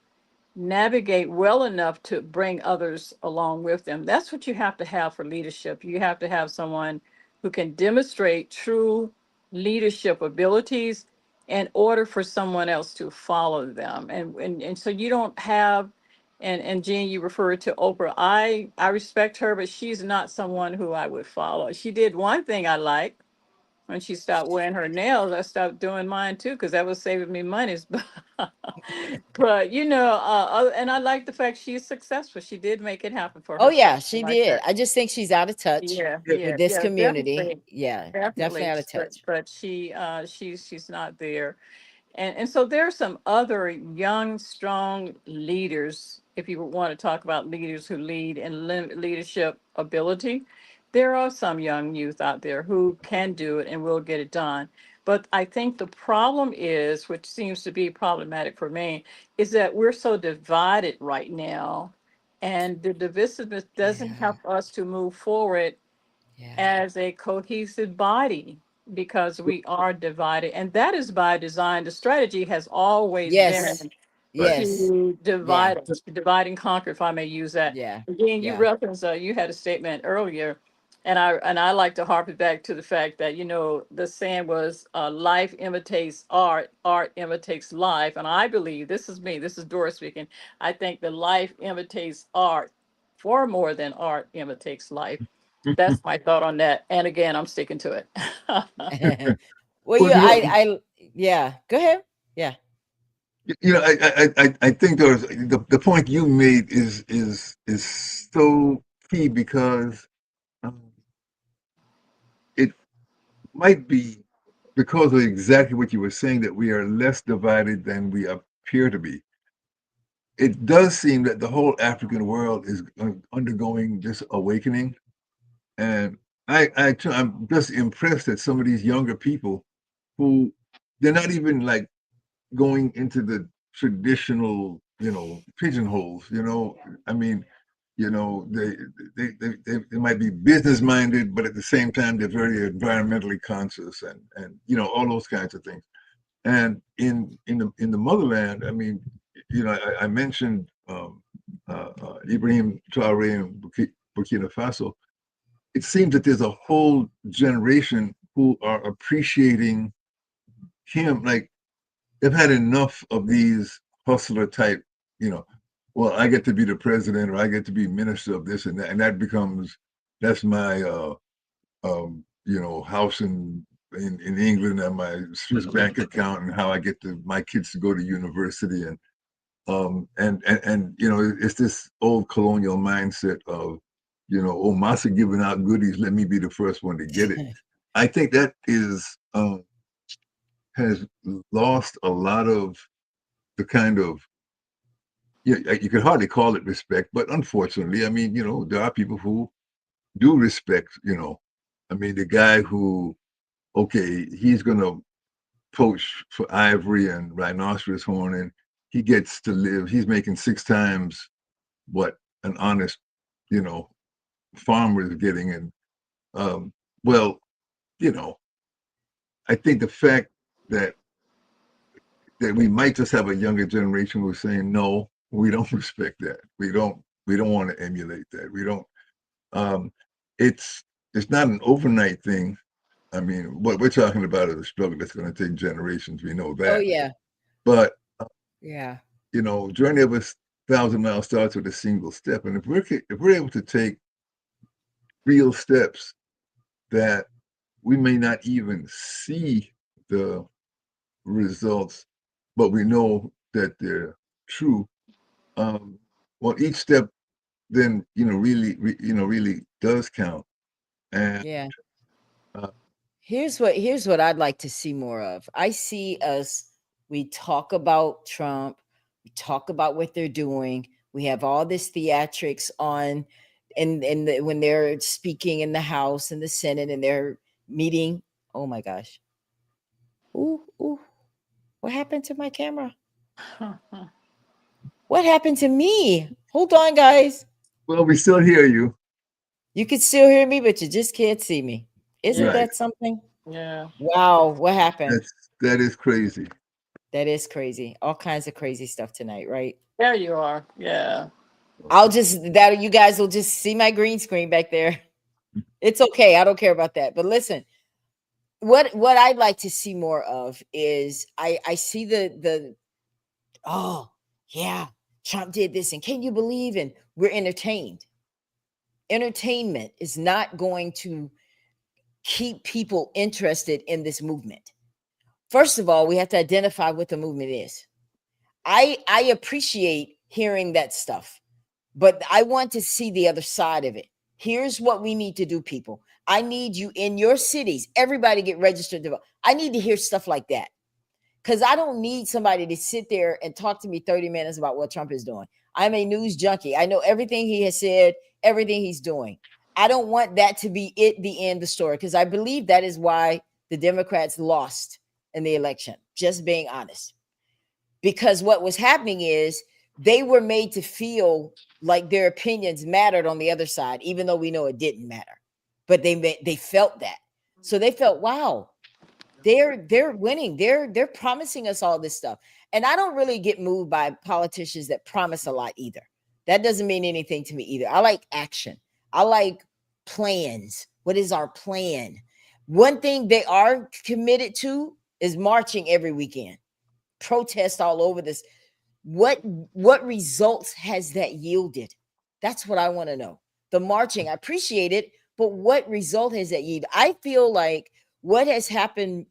navigate well enough to bring others along with them. That's what you have to have for leadership. You have to have someone who can demonstrate true leadership abilities in order for someone else to follow them. And so you don't have, and Jean, you referred to Oprah. I respect her, but she's not someone who I would follow. She did one thing I like. When she stopped wearing her nails, I stopped doing mine too, because that was saving me money. But and I like the fact she's successful. She did make it happen for Oh, herself. yeah, I she like did. that. I just think she's out of touch Yeah, Yeah. yeah, with this yeah, community. definitely, Yeah, definitely definitely. out of But touch. but she's not there. And so there are some other young, strong leaders. If you want to talk about leaders who lead in leadership ability, there are some young youth out there who can do it and will get it done. But I think the problem is, which seems to be problematic for me, is that we're so divided right now. And the divisiveness doesn't Yeah. help us to move forward Yeah. as a cohesive body, because we are divided, and that is by design. The strategy has always Yes. been Yes. to divide and conquer, if I may use that. Yeah. Again, you Yeah. referenced, you had a statement earlier, and I like to harp it back to the fact that, the saying was, life imitates art, art imitates life. And I believe, this is me, this is Doris speaking, I think that life imitates art far more than art imitates life. That's my thought on that. And again, I'm sticking to it. Well, Well, yeah. Go ahead. Yeah. I think the point you made is so key because um, it might be because of exactly what you were saying that we are less divided than we appear to be. It does seem that the whole African world is undergoing this awakening, and I'm just impressed at some of these younger people who they're not even like going into the traditional, pigeonholes. I mean, they might be business minded, but at the same time they're very environmentally conscious and all those kinds of things. And in the motherland, I mean, I mentioned Ibrahim Traore in Burkina Faso. It seems that there's a whole generation who are appreciating him. Like they've had enough of these hustler type, you know, well, I get to be the president or I get to be minister of this and that, and that's my house in England and my Swiss bank account and how I get my kids to go to university and it's this old colonial mindset of oh, Massa giving out goodies, let me be the first one to get it. I think that has lost a lot of the kind of you could hardly call it respect, but unfortunately, I mean, there are people who do respect, I mean, the guy who, okay, he's gonna poach for ivory and rhinoceros horn, and he gets to live. He's making 6 times what an honest, you know, farmer is getting, and well, you know, I think the fact that we might just have a younger generation who's saying no, we don't respect that. We don't want to emulate that. We don't. Um, it's not an overnight thing. I mean, what we're talking about is a struggle that's going to take generations. We know Oh that. yeah. But Yeah. journey of a 1,000 miles starts with a single step, and if we're able to take real steps that we may not even see the results, but we know that they're true. Well, each step then really does count. And Yeah. uh, Here's what I'd like to see more of. I see us, we talk about Trump, we talk about what they're doing. We have all this theatrics on when they're speaking in the House and the Senate and they're meeting. Oh my gosh. Ooh. What happened to my camera? What happened to me? Hold on, guys. well, we still hear you, You can still hear me, but you just can't see me. Isn't Yeah, right? that something? yeah. Wow, what happened? That is crazy. That is crazy. All kinds of crazy stuff tonight, right? There you are. Yeah. You guys will just see my green screen back there. It's okay. I don't care about that. But listen, what I'd like to see more of is I see the oh yeah, Trump did this, and can you believe? And we're entertained. Entertainment is not going to keep people interested in this movement. First of all, we have to identify what the movement is. I appreciate hearing that stuff, but I want to see the other side of it. Here's what we need to do, people. I need you in your cities. Everybody get registered to vote. I need to hear stuff like that because I don't need somebody to sit there and talk to me 30 minutes about what Trump is doing. I'm a news junkie. I know everything he has said, everything he's doing. I don't want that to be the end of the story, because I believe that is why the Democrats lost in the election, just being honest. Because what was happening is they were made to feel like their opinions mattered on the other side, even though we know it didn't matter. But they felt that. So they felt, wow, they're winning. They're promising us all this stuff. And I don't really get moved by politicians that promise a lot either. That doesn't mean anything to me either. I like action. I like plans. What is our plan? One thing they are committed to is marching every weekend, protest all over this. What results has that yielded? That's what I want to know. The marching, I appreciate it, but what result has that yielded? I feel like what has happened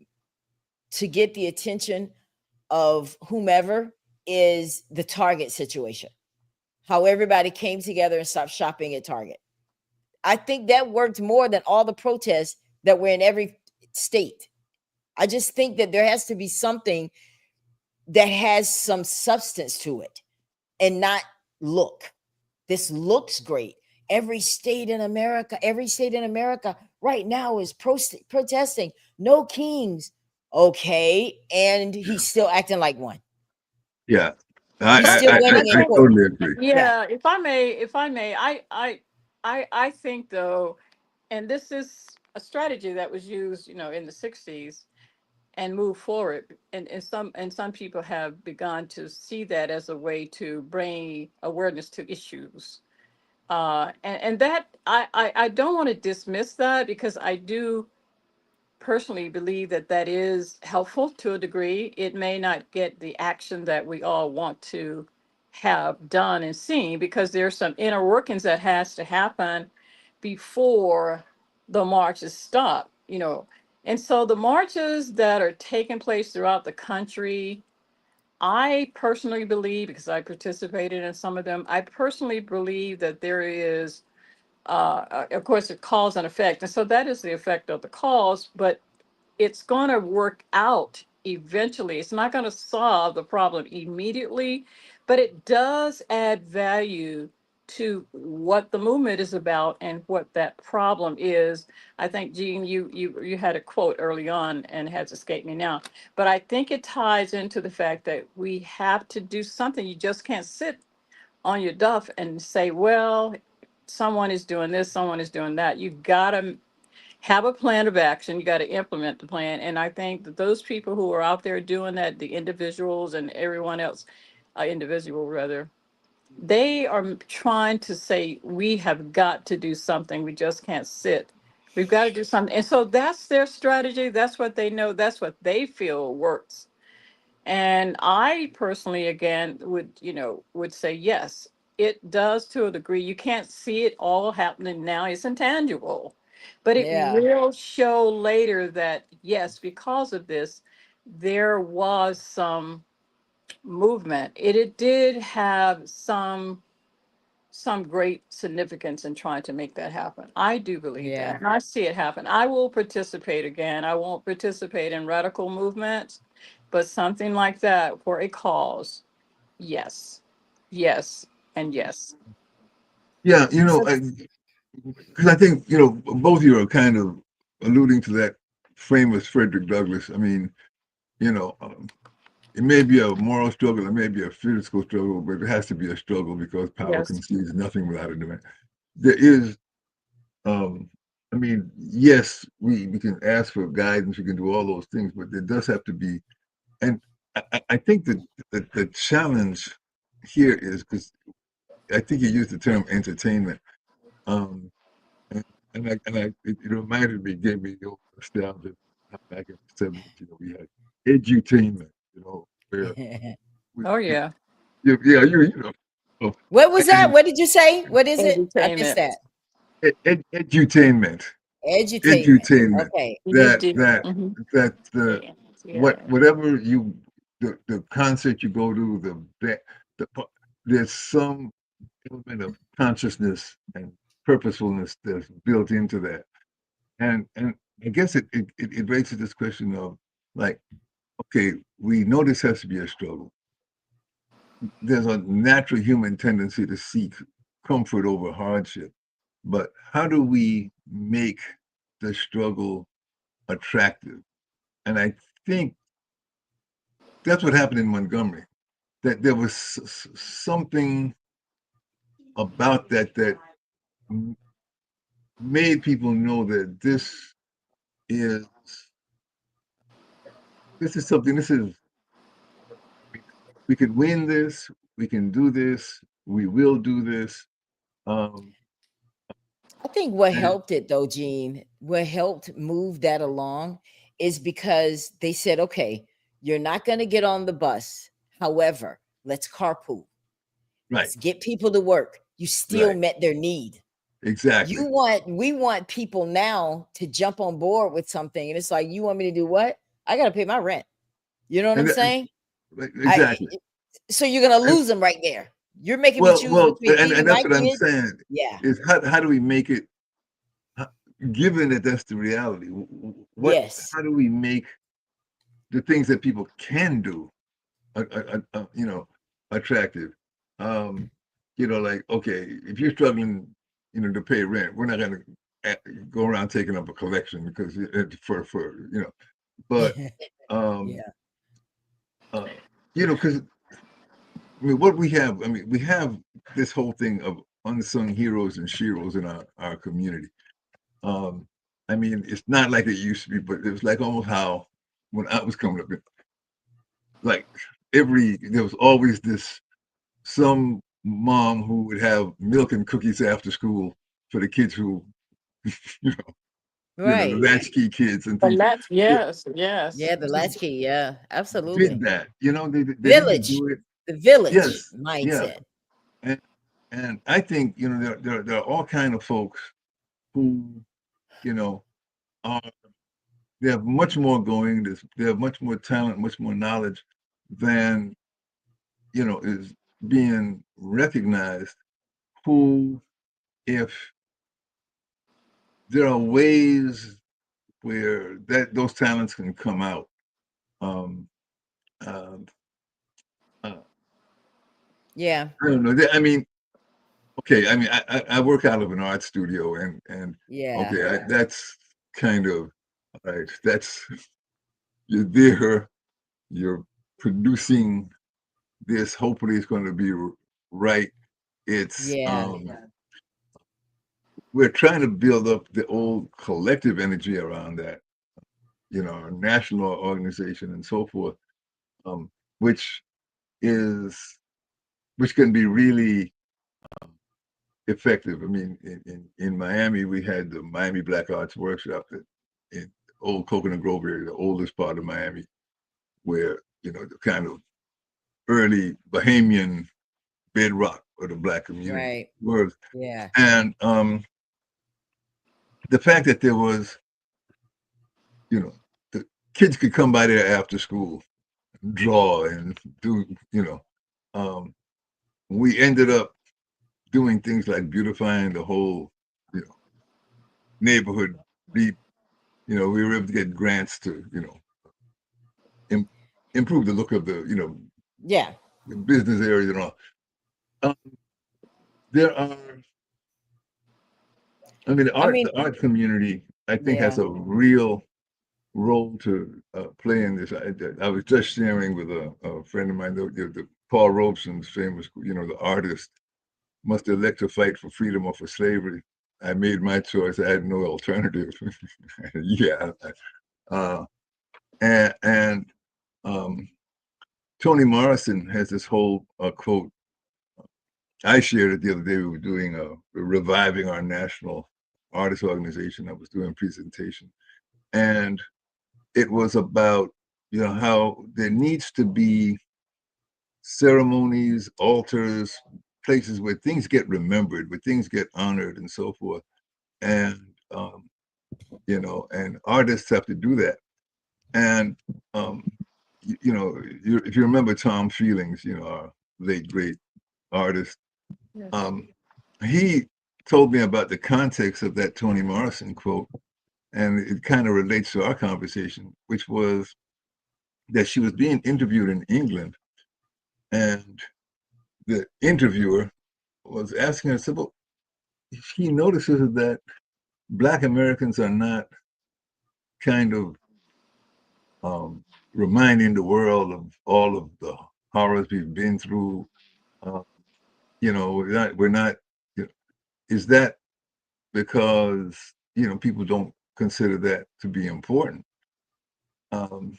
to get the attention of whomever is the Target situation. How everybody came together and stopped shopping at Target. I think that worked more than all the protests that were in every state. I just think that there has to be something that has some substance to it and not look. This looks great. Every state in America right now is protesting. No kings. Okay. And he's still acting like one. Yeah, He's still winning in I court. totally agree. Yeah, if I may, I think though, and this is a strategy that was used, in the '60s and move forward. And some people have begun to see that as a way to bring awareness to issues. And that I don't want to dismiss that, because I do personally believe that that is helpful to a degree. It may not get the action that we all want to have done and seen, because there's some inner workings that has to happen before the marches stop. And so the marches that are taking place throughout the country, I personally believe, because I participated in some of them, I personally believe that there is, of course, a cause and effect. And so that is the effect of the cause, but it's going to work out eventually. It's not going to solve the problem immediately, but it does add value to what the movement is about and what that problem is. I think, Jean, you had a quote early on and it has escaped me now, but I think it ties into the fact that we have to do something. You just can't sit on your duff and say, well, someone is doing this, someone is doing that. You gotta have a plan of action. You got to implement the plan. And I think that those people who are out there doing that, the individuals and everyone else, individual rather, they are trying to say, we have got to do something. We just can't sit. We've got to do something. And so that's their strategy. That's what they know. That's what they feel works. And I personally, again, would say yes, it does to a degree. You can't see it all happening now. It's intangible, but it Yeah. will show later that yes, because of this, there was some movement. It did have some great significance in trying to make that happen. I do believe Yeah. that, and I see it happen. I will participate again. I won't participate in radical movements, but something like that for a cause, yes, yes, and yes. Yeah, So because I think both of you are kind of alluding to that famous Frederick Douglass. I mean, you know, um, it may be a moral struggle, it may be a physical struggle, but it has to be a struggle because power Yes. concedes nothing without a demand. There is, I mean, yes, we can ask for guidance, we can do all those things, but there does have to be, and I think that the challenge here is because I think you used the term entertainment. Um, it reminded me, gave me the old nostalgia back in the 70s, we had edutainment, where we, Oh you, yeah. yeah, oh, what was that? and What did you say? What is it? I missed Entertainment. that. edutainment, Edutainment. edutainment, Okay. You that, do. that, Mhm. that the, Yeah. whatever the concert you go to, there's some element of consciousness and purposefulness that's built into that. And I guess it raises this question of like, okay, we know this has to be a struggle. There's a natural human tendency to seek comfort over hardship, but how do we make the struggle attractive? And I think that's what happened in Montgomery. That there was something about that made people know that this is this is something. We could win this. We can do this. We will do this. Um, I think what and helped it though, Gene, what helped move that along is because they said, okay, you're not going to get on the bus. However, let's carpool. right, Let's get people to work. You still right, met their need. exactly. We want people now to jump on board with something. And it's like, you want me to do what? I got to pay my rent. You know what And I'm saying? I exactly. So you're gonna And, lose them right there. You're making me well, choose well, between and feeding that's my what I'm kids. saying Yeah. is how do we make it, ho- given that that's the reality, Yes. how do we make the things that people can do, attractive? Um, like, okay, if you're struggling, to pay rent, we're not going to go around taking up a collection because but, um, Yeah. uh, because I mean, what we have, we have this whole thing of unsung heroes and sheroes in our community. Um, it's not like it used to be, but it was like almost how when I was coming up, like there was always some mom who would have milk and cookies after school for the kids who, you know, the Right. latchkey kids and And things. that's, Yeah, yes, yes. Yeah, the latchkey. Yeah, did absolutely. that. They didn't Village. do it. The village Yes, yeah, mindset. and I think there are all kind of folks who you know are they have much more going. They have much more talent, much more knowledge than is being recognized. Who, if there are ways where those talents can come out. Um, uh, uh, Yeah. I don't know. Okay. I work out of an art studio, and Yeah. okay, that's kind of right. That's you're there. You're producing this. Hopefully, it's going to be right. It's Yeah. we're trying to build up the old collective energy around that. Our national organization and so forth, um, which is which can be really effective. In Miami, we had the Miami Black Arts Workshop in old Coconut Grove area, the oldest part of Miami, where the kind of early Bahamian bedrock of the Black community Right. was. Yeah. And the fact that there was, the kids could come by there after school, draw and do, um, we ended up doing things like beautifying the whole, you know, neighborhood. We were able to get grants to, im- improve the look of Yeah. the business area and all. Um, there are, I mean, the art community, I think, has yeah. a real role to play in this. I was just sharing with a friend of mine, the Paul Robeson's famous, the artist must elect to fight for freedom or for slavery. I made my choice. I had no alternative. Yeah. Uh, and um, Toni Morrison has this whole quote. I shared it the other day. We were doing reviving our national artist organization. I was doing a presentation, and it was about how there needs to be ceremonies, altars, places where things get remembered, where things get honored, and so forth. And and artists have to do that. And if you remember Tom Feelings, our late great artist, Yes. um, he told me about the context of that Toni Morrison quote, and it kind of relates to our conversation, which was that she was being interviewed in England, and the interviewer was asking her, said, well, she notices that Black Americans are not kind of reminding the world of all of the horrors we've been through. Uh, we're not, you know, is that because, people don't consider that to be important? Um,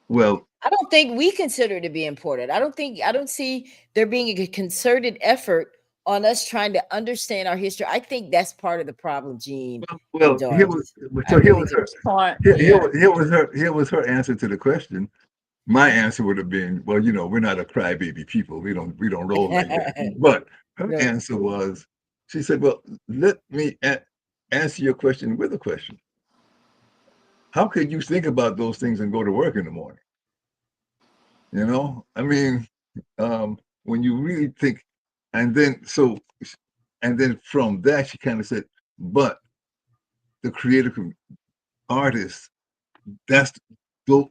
Well, I don't think we consider it to be important. I don't see there being a concerted effort on us trying to understand our history. I think that's part of the problem, Gene and here was Doris. I so here really was do. her Point, here, yeah. here was her answer to the question. My answer would have been, well, we're not a crybaby people. We don't roll like that. But her No. answer was, she said, well, let me answer your question with a question. How could you think about those things and go to work in the morning? I mean, when you really think, and then from that she kind of said, but the creative artists, that's tho-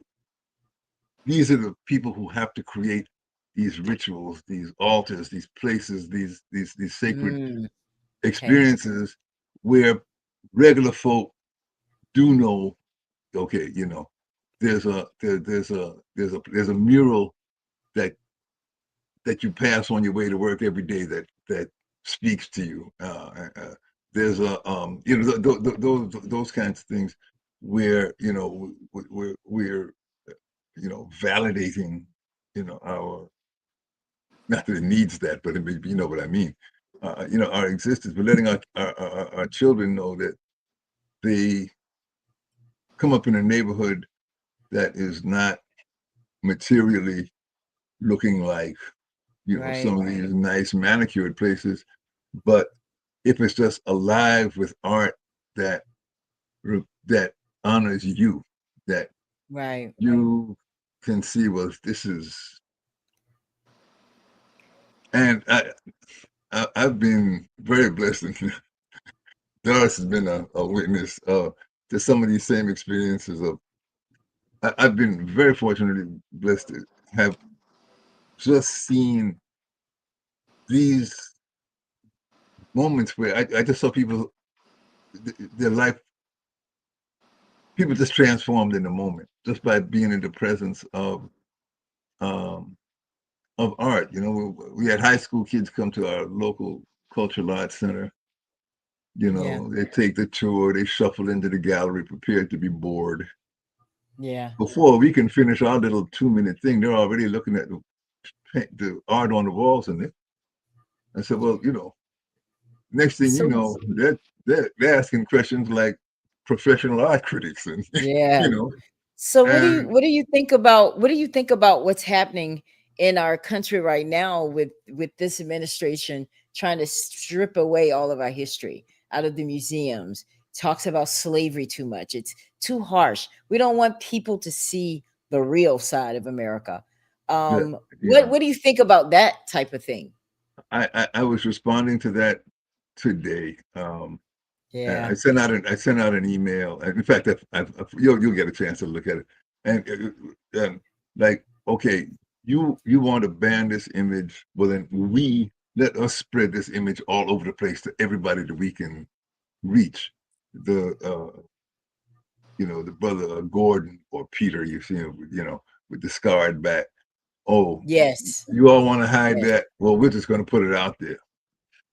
these are the people who have to create these rituals, these altars, these places, these sacred Mm, okay. experiences where regular folk do know, okay, there's a mural that you pass on your way to work every day that speaks to you. There's a those kinds of things where we're validating our, not that it needs that, but you know what I mean. Our existence, but letting our children know that they come up in a neighborhood that is not materially looking like Right. some of these nice manicured places, but if it's just alive with art that that honors you, that Right. you can see, well, this is, and I've been very blessed, and Doris has been a witness to some of these same experiences of. I've been very fortunately blessed to have just seen these moments where I just saw people, their life, people just transformed in the moment just by being in the presence um, of art. We had high school kids come to our local cultural arts center. Yeah. They take the tour, they shuffle into the gallery, prepared to be bored. Yeah. Before we can finish our little 2-minute thing, they're already looking at the art on the walls, and I said, well, next thing you So know, they're asking questions like professional art critics, and yeah. you know, So and what do you think about what's happening in our country right now with this administration trying to strip away all of our history out of the museums? Talks about slavery too much. It's too harsh. We don't want people to see the real side of America. the, What yeah, what do you think about that type of thing? I was responding to that today. And Yeah. I sent out an email. And in fact, you'll get a chance to look at it. And like, okay, you want to ban this image? Well, then let us spread this image all over the place to everybody that we can reach. The the brother Gordon or Peter, you see him, with the scarred back. Oh, Yes. you all want to hide Yes. that? Well, we're just going to put it out there.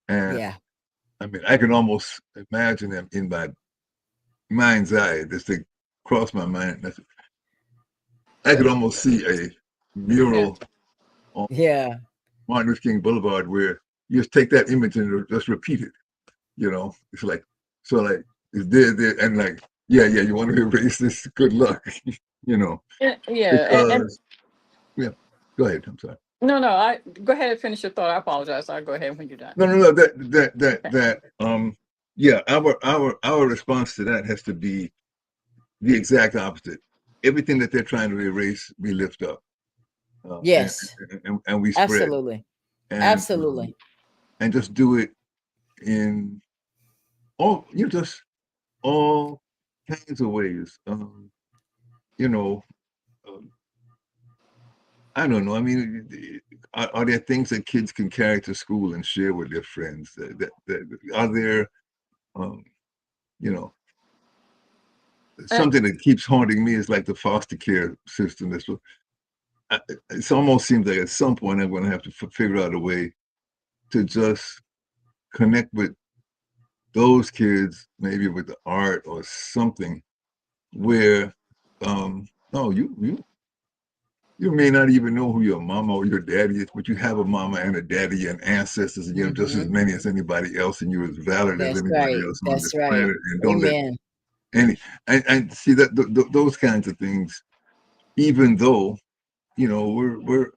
And Yeah. I mean, I can almost imagine them in my mind's eye. This thing crossed my mind. I could almost see a Yeah. mural on Yeah. Martin Luther King Boulevard where you just take that image and just repeat it. It's like, so like it's there, and like, yeah, you want to erase this? Good luck. you know, Yeah. And because yeah. Go ahead. I'm sorry. no, I go ahead and finish your thought. I apologize. I'll go ahead when you're done. No. Yeah. Our response to that has to be the exact opposite. Everything that they're trying to erase, we lift up, uh, and, Yes. and we spread, Absolutely. and Absolutely. and just do it in just all kinds of ways. You know, um, I don't know. I mean, are there things that kids can carry to school and share with their friends? That are there, um, you know, Uh, something that keeps haunting me is like the foster care system. It almost seems like at some point I'm going to have to figure out a way to just connect with those kids, maybe with the art or something, where, no, you may not even know who your mama or your daddy is, but you have a mama and a daddy and ancestors, and you're just as many as anybody else, and you're as valid as That's anybody right. else on That's this right. planet. And don't let Amen. any and see that those kinds of things, even though we're we're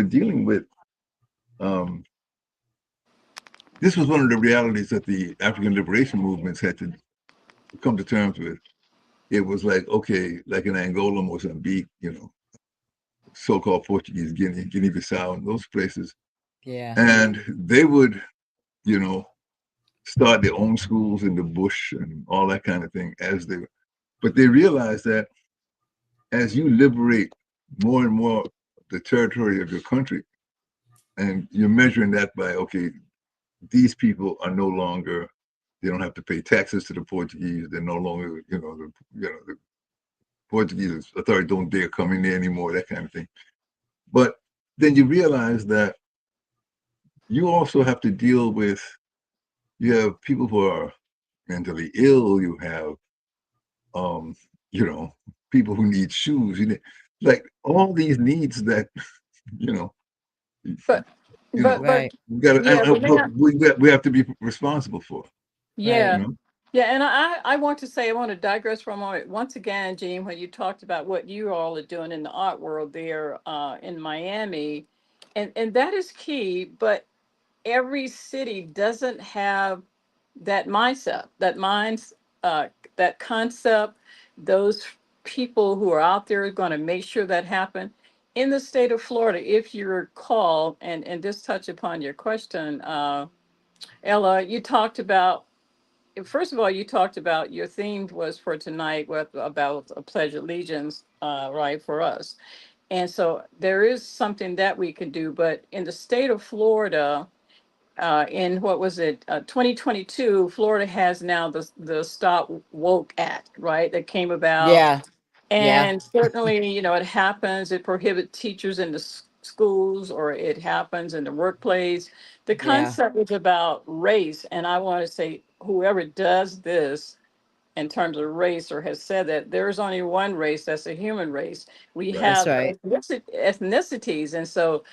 dealing with um this was one of the realities that the African liberation movements had to come to terms with. It was like, okay, like in Angola, Mozambique, so-called Portuguese Guinea, Guinea-Bissau, and those places. Yeah. And they would, you know, start their own schools in the bush and all that kind of thing but they realized that as you liberate more and more the territory of your country, and you're measuring that by, okay, these people are no longer, they don't have to pay taxes to the Portuguese. They're no longer, the Portuguese authority don't dare come in there anymore, that kind of thing. But then you realize that you also have to deal with, you have people who are mentally ill, you have, um, you know, people who need shoes, like all these needs that, you know, But you know, but Right. we got yeah, but may I, we have to be responsible for, Right. you yeah. know. Yeah, and I want to say, I want to digress for a moment. Once again, Gene, when you talked about what you all are doing in the art world there in Miami, and that is key, but every city doesn't have that mindset, uh, that concept, those people who are out there are going to make sure that happen. In the state of Florida, if you recall, and this touch upon your question, Ella, you talked about, first of all, you talked about your theme was for tonight with about a pledge of allegiance, right, for us. And so there is something that we can do, but in the state of Florida, in what was it, 2022, Florida has now the Stop Woke Act, right, that came about. Yeah. Yeah. And certainly, it happens. It prohibits teachers in the schools, or it happens in the workplace. The Yeah. concept is about race, and I want to say, whoever does this in terms of race or has said that there's only one race, that's a human race. We Right. That's have right. ethnicities, and so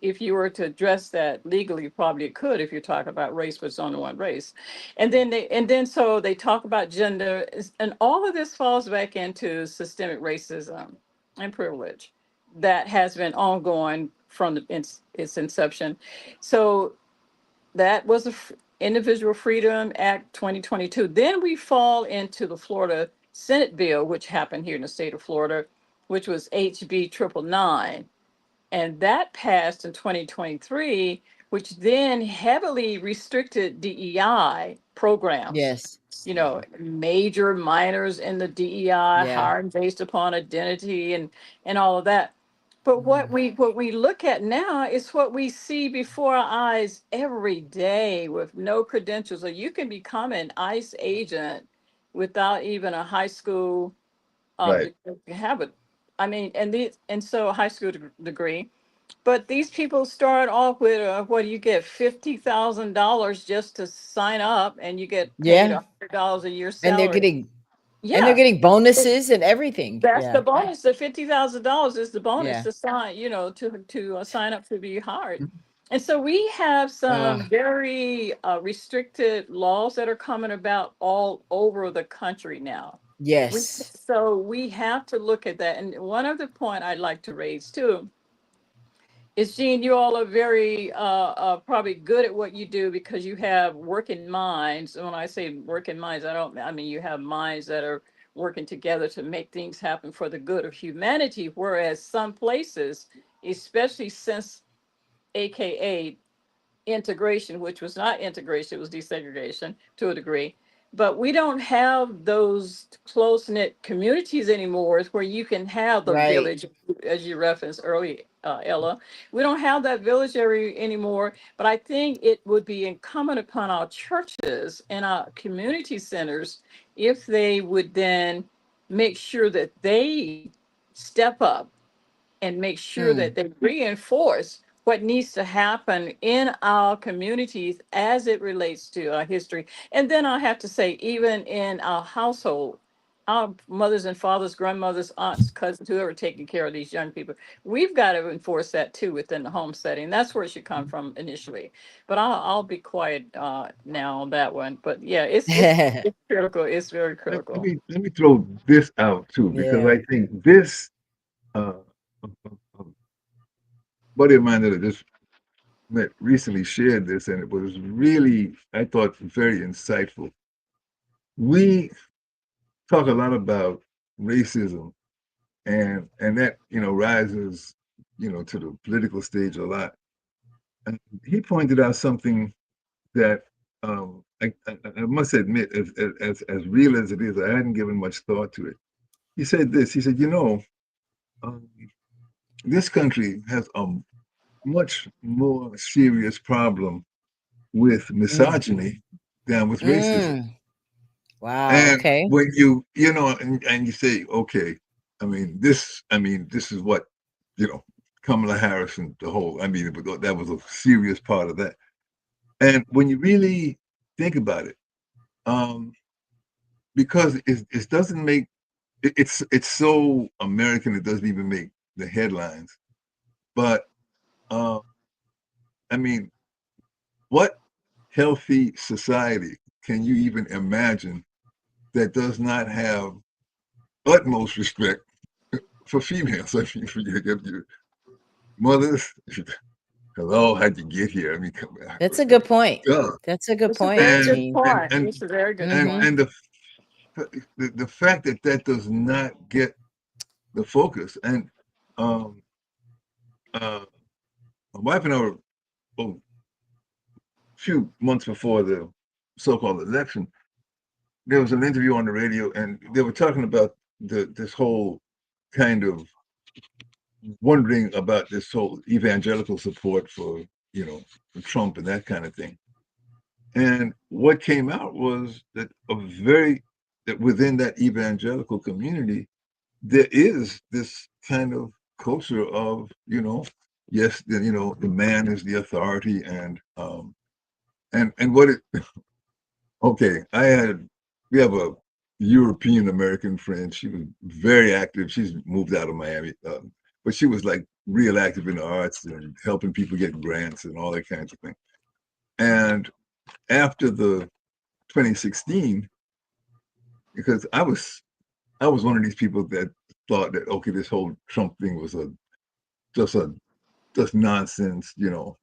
if you were to address that legally, you probably could if you're talking about race, but it's only one race. And then so they talk about gender, and all of this falls back into systemic racism and privilege that has been ongoing from its inception. So that was Individual Freedom Act 2022. Then we fall into the Florida Senate bill, which happened here in the state of Florida, which was HB 999, and that passed in 2023, which then heavily restricted DEI programs. Yes. Major minors in the DEI, Yeah. hiring based upon identity and all of that. But what we look at now is what we see before our eyes every day with no credentials. So you can become an ICE agent without even a high school Right. have it. I mean, and so a high school degree. But these people start off with what do you get, $50,000 just to sign up, and you get paid Yeah. $100 a year And they're salary. getting and they're Yeah, getting bonuses and everything. that's Yeah. the bonus. The $50,000 is the bonus Yeah. to sign, to sign up to be hired. And so we have Uh some very restricted laws that are coming about all over the country now. yes. So we have to look at that. And one other point I'd like to raise too is, Gene, you all are very probably good at what you do because you have working minds. And when I say working minds, I mean you have minds that are working together to make things happen for the good of humanity. Whereas some places, especially since AKA integration, which was not integration, it was desegregation to a degree. But we don't have those close knit communities anymore where you can have the Right. village, as you referenced earlier, Ella. We don't have that village area anymore. But I think it would be incumbent upon our churches and our community centers if they would then make sure that they step up and make sure Hmm. that they reinforce what needs to happen in our communities as it relates to our history. And then I have to say, even in our household, our mothers and fathers, grandmothers, aunts, cousins, whoever taking care of these young people. We've got to enforce that too within the home setting. That's where it should come from initially. But I'll be quiet now on that one. But yeah, it's critical. It's very critical. Let me throw this out too, because Yeah. I think this uh, buddy of mine that I just met recently shared this, and it was really, I thought, very insightful. We talk a lot about racism, and that rises to the political stage a lot. And he pointed out something that I must admit, as real as it is, I hadn't given much thought to it. He said this. He said, um, this country has a much more serious problem with misogyny than with racism. Mm. Wow. And Okay. when and you say, okay, this is what, Kamala Harris and the whole, that was a serious part of that. And when you really think about it, because it doesn't make, it's so American, it doesn't even make the headlines. But, what healthy society can you even imagine that does not have utmost respect for females? I mean, for your mothers, hello, how'd you get here? Come on. That's a good point. God. That's a good It's a point. very I And good mean, point. and It's a very good and point. and the fact that does not get the focus. And um my wife and I were a few months before the so-called election, there was an interview on the radio, and they were talking about this whole kind of wondering about this whole evangelical support for for Trump and that kind of thing. And what came out was that that within that evangelical community, there is this kind of culture of, yes, the man is the authority, and what it okay, we have a European American friend. She was very active. She's moved out of Miami, but she was like real active in the arts and helping people get grants and all that kinds of thing. And after the 2016, because I was one of these people that thought that, okay, this whole Trump thing was just a just nonsense, the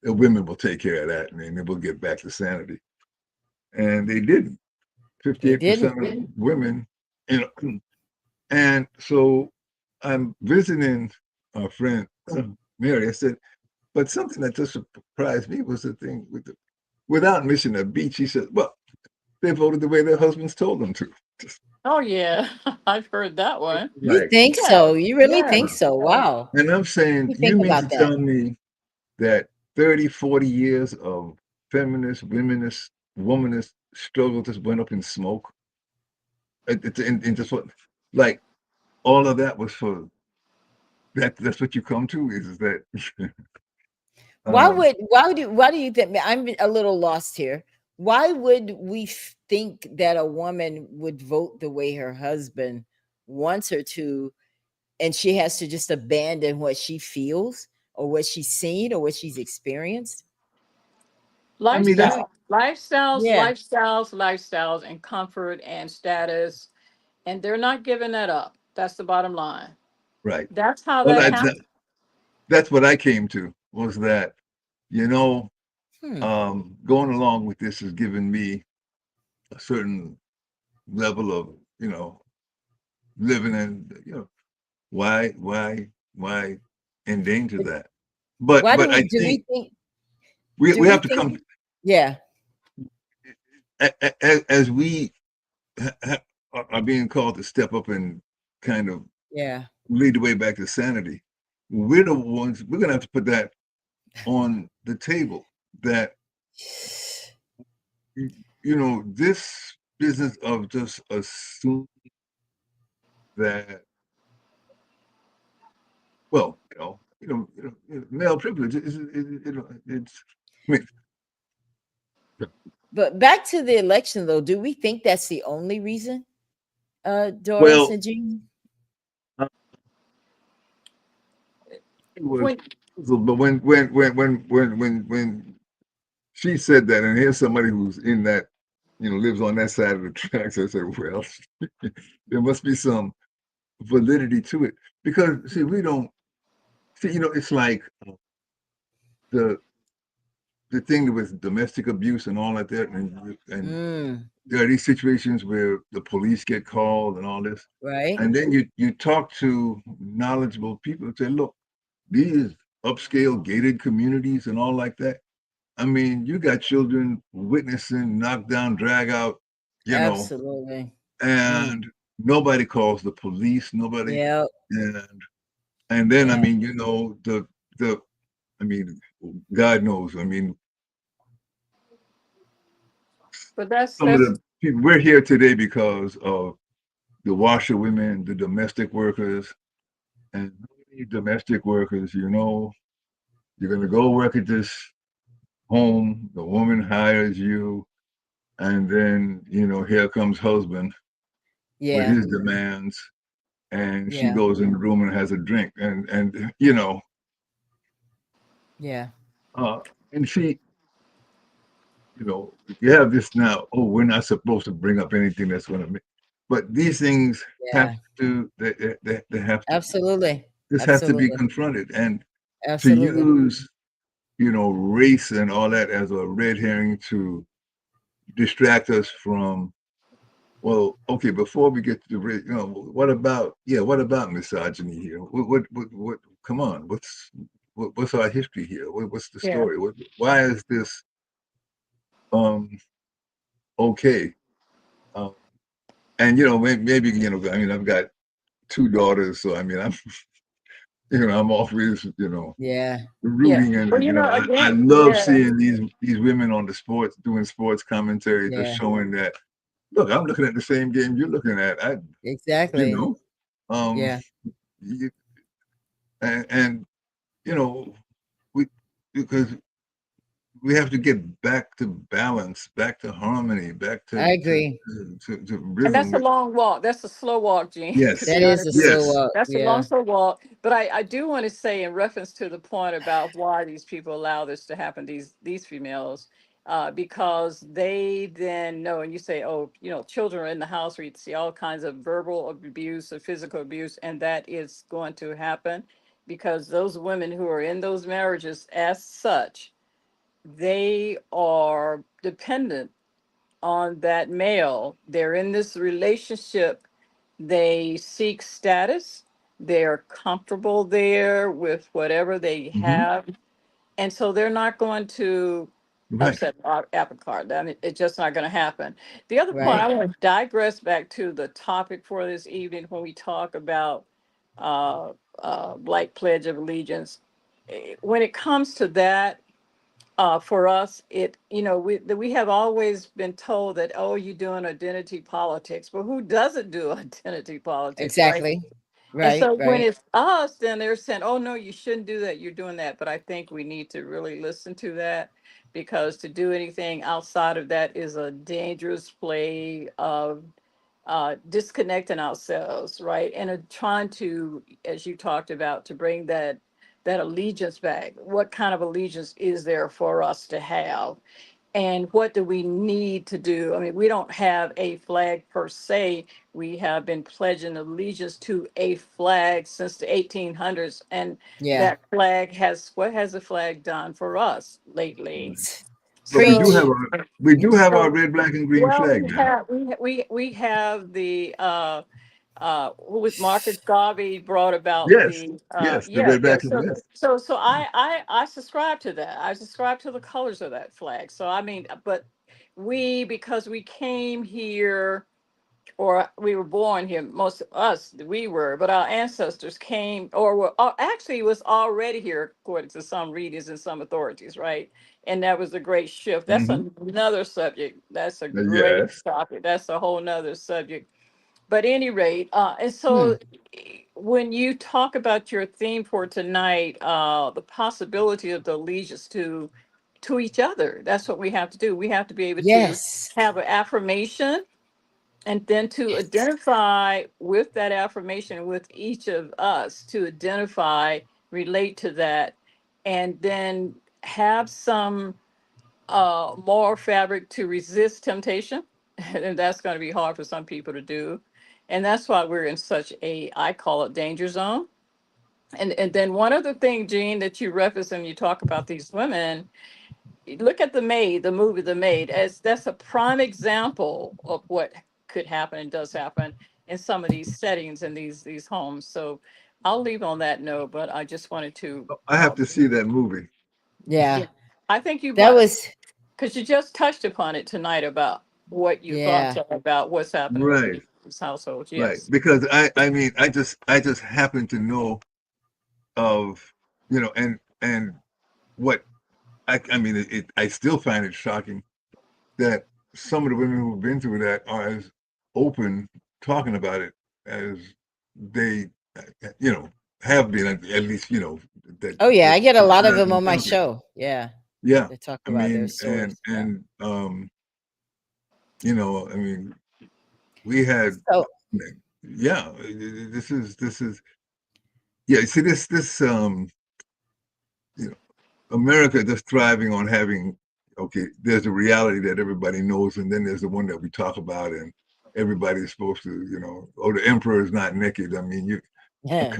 women will take care of that, and then we'll get back to sanity. And they didn't. they 58% didn't. of women, you know. And so I'm visiting our friend Mary. I said, but something that just surprised me was the thing without missing a beat. She said, well, they voted the way their husbands told them to. Just Oh yeah, I've heard that one. You like, think Yes, so? You really yes, think wow. so? yes. Wow. And I'm saying, You you think mean about to that. tell me that 30, 40 years of feminist, womanist struggle just went up in smoke? And just what, like, all of that was for that's what you come to, is that um Why do you think, I'm a little lost here. Why would we think that a woman would vote the way her husband wants her to, and she has to just abandon what she feels or what she's seen or what she's experienced? I mean What that's do Yeah. Lifestyles, and comfort and status, and they're not giving that up. That's the bottom line. right. That's how Well, that happens. that's what I came to, was that, you know, Hmm. going along with this has given me a certain level of, living in, why endanger But that? why But I do we think think do we we have to think come yeah. as we are being called to step up and kind of Yeah. lead the way back to sanity. We're the ones, we're gonna have to put that on the table, that this business of just assuming that, well, male privilege it's, I mean, But back to the election though, do we think that's the only reason? Doris Well, and Jean? uh, it was, When but when she said that, and here's somebody who's in that, lives on that side of the tracks. I said, well, there must be some validity to it because see, we don't see, it's like the the thing with domestic abuse and all like that, and Mm, there are these situations where the police get called and all this, right? and then you talk to knowledgeable people and say, look, these upscale gated communities and all like that. I mean, you got children witnessing knockdown, drag out, you know, Absolutely. Mm, and nobody calls the police, nobody, yeah, and then I yeah, mean, the I mean, God knows. I mean, but that's some of that's the people we're here today because of the washerwomen, the domestic workers, and domestic workers. You're gonna go work at this home. The woman hires you, and then here comes husband with yeah, his demands, and she yeah, goes in the room and has a drink, and yeah, uh, and she, you have this now. Oh, we're not supposed to bring up anything that's going to make, but these things have yeah. to they have to Absolutely. this has to be Absolutely. confronted, and to Absolutely. use race and all that as a red herring to distract us from. Well, okay, before we get to the what about misogyny here? What come on, what's our history here? What's the yeah. story? Why is this okay? Um, and maybe I mean, I've got two daughters, so I mean, I'm I'm always Yeah. Yeah. rooting, and Well, I again, love yeah. seeing these women on the sports doing sports commentary, just Yeah. showing that look, I'm looking at the same game you're looking at. You Exactly. know, um, Yeah. you, and you know, we because we have to get back to balance, back to harmony, back I to agree. And rhythm. that's a long walk. That's a slow walk, Gene, to Yes, be That is a honest with you. slow yes, walk. That's a long, Yeah. slow walk. But I do want to say, in reference to the point about why these people allow this to happen, these females, because they then know, and you say, oh, children are in the house where you see all kinds of verbal abuse or physical abuse, and that is going to happen because those women who are in those marriages, as such, they are dependent on that male. They're in this relationship. They seek status. They're comfortable there with whatever they hmm have. And so they're not going to right. upset our apple cart. I mean, it's just not going to happen. The other point, Right. I want to digress back to the topic for this evening when we talk about uh, Black Pledge of Allegiance. When it comes to that, for us, we have always been told that, oh, you're doing identity politics. But who doesn't do identity politics, right? Exactly. And Right. so when Right. it's us, then they're saying, oh, no, you shouldn't do that. You're doing that. But I think we need to really listen to that, because to do anything outside of that is a dangerous play of disconnecting ourselves, right? And trying to, as you talked about, to bring that allegiance back. What kind of allegiance is there for us to have? And what do we need to do? I mean, we don't have a flag per se. We have been pledging allegiance to a flag since the 1800s. And Yeah. that flag what has the flag done for us lately? But we do So, Preach. have our so red, black, and green well, flag now. we have the who was Marcus Garvey brought about Yes, the yes, the yeah, red, yeah. black, and So yes. I subscribe to that. I subscribe to the colors of that flag. So I mean, but because we came here, or we were born here, most of us we were, but our ancestors came, actually was already here, according to some readings and some authorities, right? And that was a great shift. That's hmm another subject. That's a great Yes. topic. That's a whole nother subject. But any rate, and Hmm. so when you talk about your theme for tonight, the possibility of the allegiance to each other, that's what we have to do. We have to be able to Yes. have an affirmation And then to Yes. identify with that affirmation with each of us, to identify, relate to that, and then have some moral fabric to resist temptation. And that's going to be hard for some people to do. And that's why we're in such a, I call it, danger zone. And then one other thing, Gene, that you reference when you talk about these women, look at The Maid, the movie The Maid, as that's a prime example of what could happen and does happen in some of these settings and these homes. So I'll leave on that note, but I just wanted to. I have to see that movie. Yeah. Yeah, I think you That must, was, because you just touched upon it tonight about what you yeah. thought about what's happening in Right, these households. right. Yes. Because I mean, I just happen to know of, and what I mean, I still find it shocking that some of the women who've been through that are as open talking about it as they, have been, at least, that, Oh yeah, that I get a lot of I've them on my encountered. show. Yeah. Yeah. They talk I about their mean, stories. Yeah. I mean, we had, So yeah, this is, yeah, see you know, America just thriving on having, okay, there's a reality that everybody knows, and then there's the one that we talk about, and everybody's supposed to, oh, the emperor is not naked. I mean, yeah.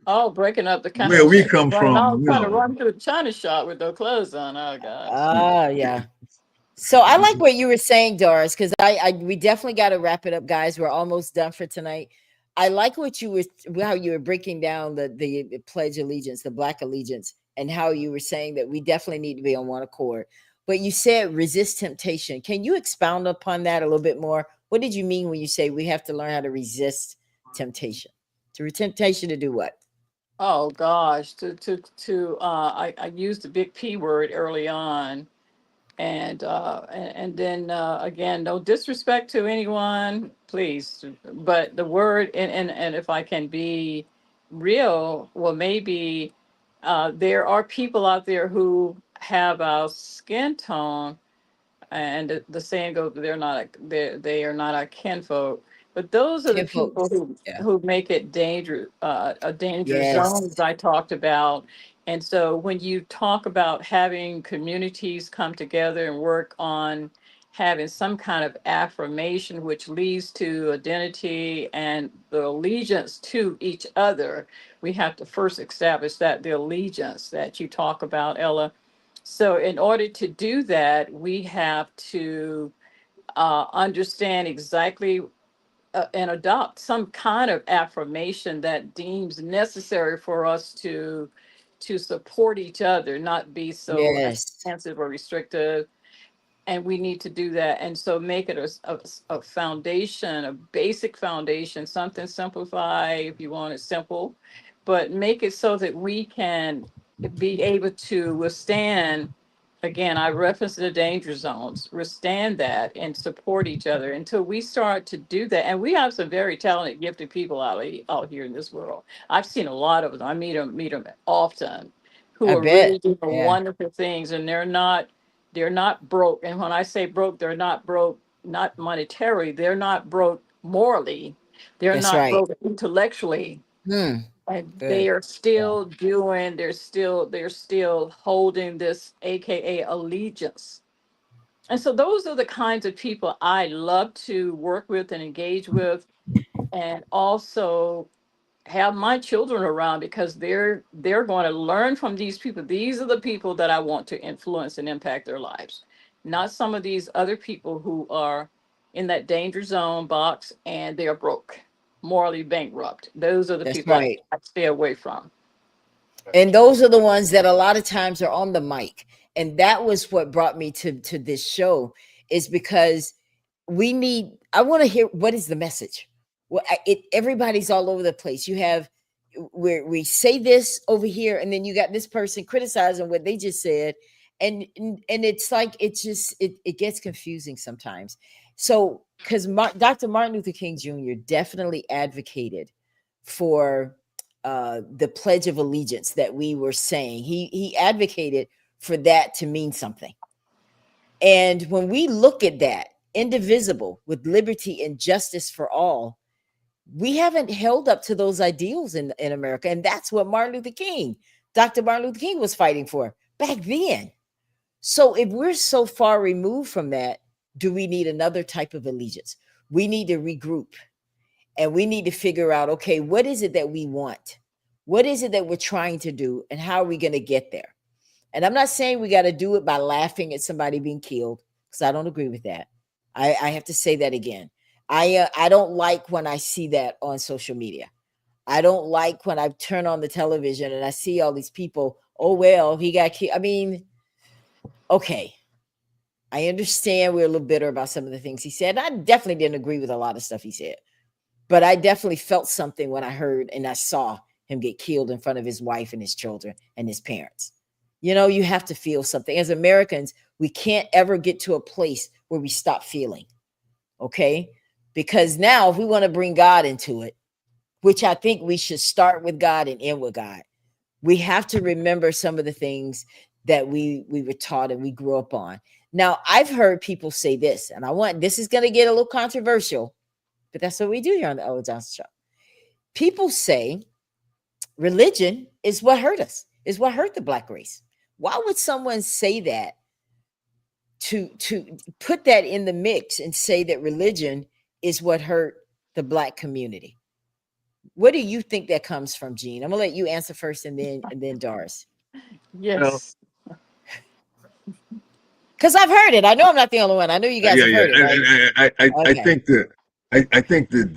Oh, breaking up the where we conversation. come Right now, from, I'm trying to run through the China shop with no clothes on. Oh gosh. Yeah. So I like what you were saying, Doris, because we definitely got to wrap it up, guys. We're almost done for tonight. I like what you were, how you were breaking down the Pledge of Allegiance, the Black Allegiance, and how you were saying that we definitely need to be on one accord. But you said resist temptation. Can you expound upon that a little bit more? What did you mean when you say we have to learn how to resist temptation? Temptation to do what? Oh gosh, I used the big P word early on, and then again, no disrespect to anyone, please, but the word, and if I can be real, well, maybe there are people out there who have our skin tone, and the saying goes, they are not our kinfolk. But those are the Kim people folks. who Yeah. make it dangerous, a danger Yes. zone, as I talked about. And so when you talk about having communities come together and work on having some kind of affirmation, which leads to identity and the allegiance to each other, we have to first establish that the allegiance that you talk about, Ella. So in order to do that, we have to understand exactly and adopt some kind of affirmation that deems necessary for us to support each other, not be so Yes. expansive or restrictive. And we need to do that. And so make it a foundation, a basic foundation, something simplified if you want it simple, but make it so that we can be able to withstand. Again, I reference the danger zones, withstand that and support each other until we start to do that. And we have some very talented, gifted people out here in this world. I've seen a lot of them. I meet them often, who I are bet. really doing Yeah. wonderful things, and they're not broke. And when I say broke, they're not broke, not monetarily, they're not broke morally, they're That's not right. broke intellectually. Hmm. And Good. they are still doing, they're still holding this AKA allegiance. And so those are the kinds of people I love to work with and engage with, and also have my children around, because they're going to learn from these people. These are the people that I want to influence and impact their lives, not some of these other people who are in that danger zone box and they're broke, morally bankrupt. Those are the That's people right. I stay away from. And those are the ones that a lot of times are on the mic. And that was what brought me to this show, is because I want to hear, what is the message? Well, everybody's all over the place. You have where we say this over here, and then you got this person criticizing what they just said. And it's like, it gets confusing sometimes. So because Dr. Martin Luther King Jr. definitely advocated for the Pledge of Allegiance that we were saying. He advocated for that to mean something. And when we look at that, indivisible, with liberty and justice for all, we haven't held up to those ideals in America. And that's what Dr. Martin Luther King was fighting for back then. So if we're so far removed from that, do we need another type of allegiance? We need to regroup, and we need to figure out, okay, what is it that we want? What is it that we're trying to do, and how are we going to get there? And I'm not saying we got to do it by laughing at somebody being killed, because I don't agree with that. I have to say that again. I don't like when I see that on social media. I don't like when I turn on the television and I see all these people. Oh well, he got killed. I mean, okay, I understand we're a little bitter about some of the things he said. I definitely didn't agree with a lot of stuff he said, but I definitely felt something when I heard and I saw him get killed in front of his wife and his children and his parents. You know, you have to feel something. As Americans, we can't ever get to a place where we stop feeling, okay? Because now if we want to bring God into it, which I think we should start with God and end with God, we have to remember some of the things that we were taught and we grew up on. Now, I've heard people say this, and this is going to get a little controversial, but that's what we do here on the Ella Johnson Show. People say religion is what hurt us, is what hurt the Black race. Why would someone say that, to put that in the mix and say that religion is what hurt the Black community? What do you think that comes from, Gene? I'm gonna let you answer first, and then Doris. Yes. Because I've heard it. I know I'm not the only one. I know you guys have heard it, right? I think that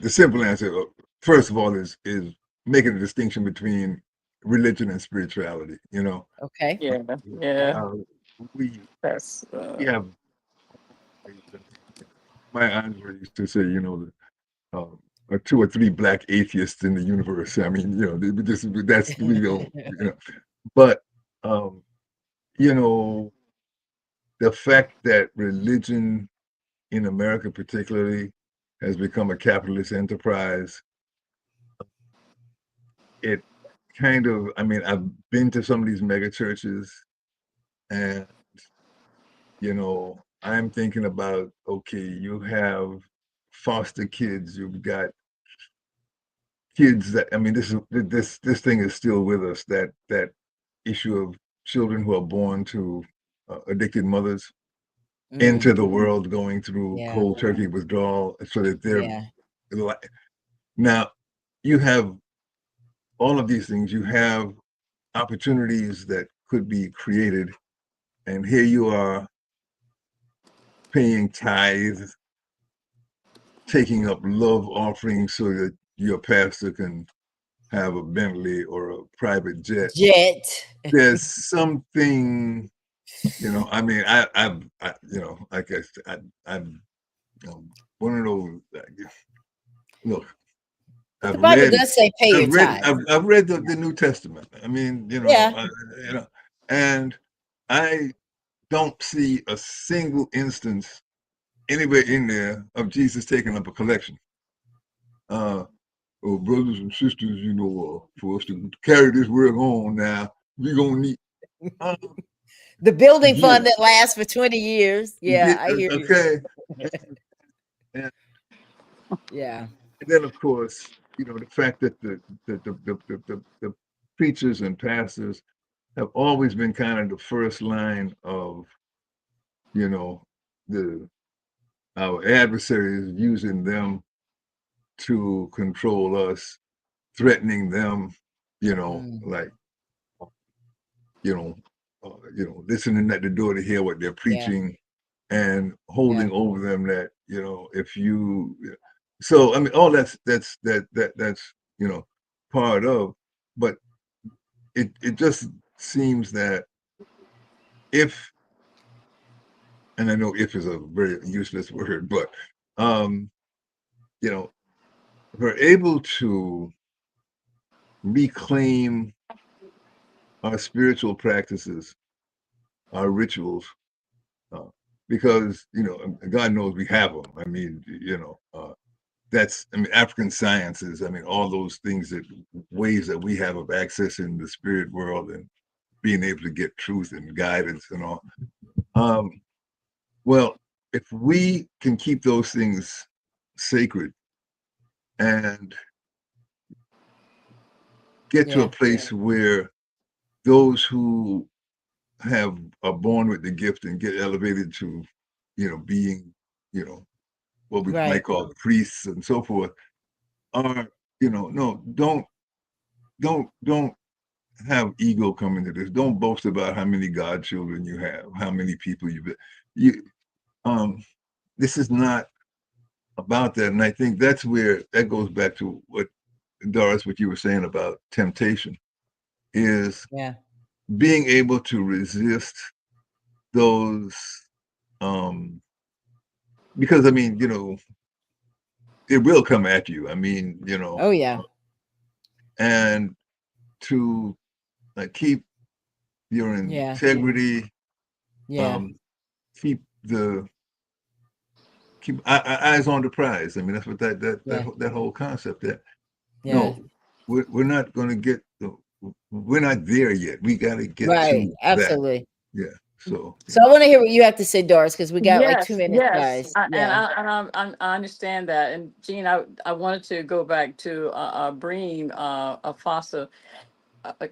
the simple answer, first of all, is making a distinction between religion and spirituality. You know. Okay. Yeah. Yeah. We That's. have, my aunt used to say, you know, two or three Black atheists in the universe. I mean, you know, that's real. You know. But you know, the fact that religion in America particularly has become a capitalist enterprise, it kind of, I mean, I've been to some of these mega churches, and, you know, I'm thinking about, okay, you have foster kids, you've got kids that, I mean, this thing is still with us, that issue of children who are born to addicted mothers into the world going through cold turkey withdrawal, so that they're now, you have all of these things, you have opportunities that could be created, and here you are paying tithes, taking up love offerings so that your pastor can have a Bentley or a private jet. There's something, you know, I mean, I you know, I guess I'm one of those, look, the Bible does say pay your tithes. I've read the New Testament. I mean, you know, you know, and I don't see a single instance anywhere in there of Jesus taking up a collection. Oh, brothers and sisters, you know, for us to carry this work on now, we're gonna need the building fund that lasts for 20 years. Yeah, I hear you. Okay. Yeah. And then, of course, you know, the fact that the preachers and pastors have always been kind of the first line of, you know, our adversaries using them to control us, threatening them, you know, like, you know, listening at the door to hear what they're preaching, and holding over them that, you know, if you, so I mean, all that's you know, part of, but it just seems that if, and I know if is a very useless word, but you know, we're able to reclaim our spiritual practices, our rituals, because, you know, God knows we have them. I mean, you know, that's, I mean, African sciences, I mean, all those things, that ways that we have of accessing the spirit world and being able to get truth and guidance and all. Well, if we can keep those things sacred and get to a Yeah. place where those who are born with the gift and get elevated to, being, you know, what we Right. might call priests and so forth, are, no, don't have ego come into this. Don't boast about how many godchildren you have, how many people you um this is not about that. And I think that's where that goes back to what Doris, what you were saying about temptation, is Yeah. being able to resist those, because I mean, it will come at you. I mean, Oh yeah. and to keep your Yeah. integrity, Yeah. um, keep eyes on the prize. I mean, that's what Yeah. that whole concept. That Yeah. no, we're not going to get we're not there yet. We got to get Right. to that. Absolutely. Yeah. So So I want to hear what you have to say, Doris, because we got like 2 Yes, minutes, yes, guys. Yeah. I understand that. And Jean, I wanted to go back to Bream, Afasa,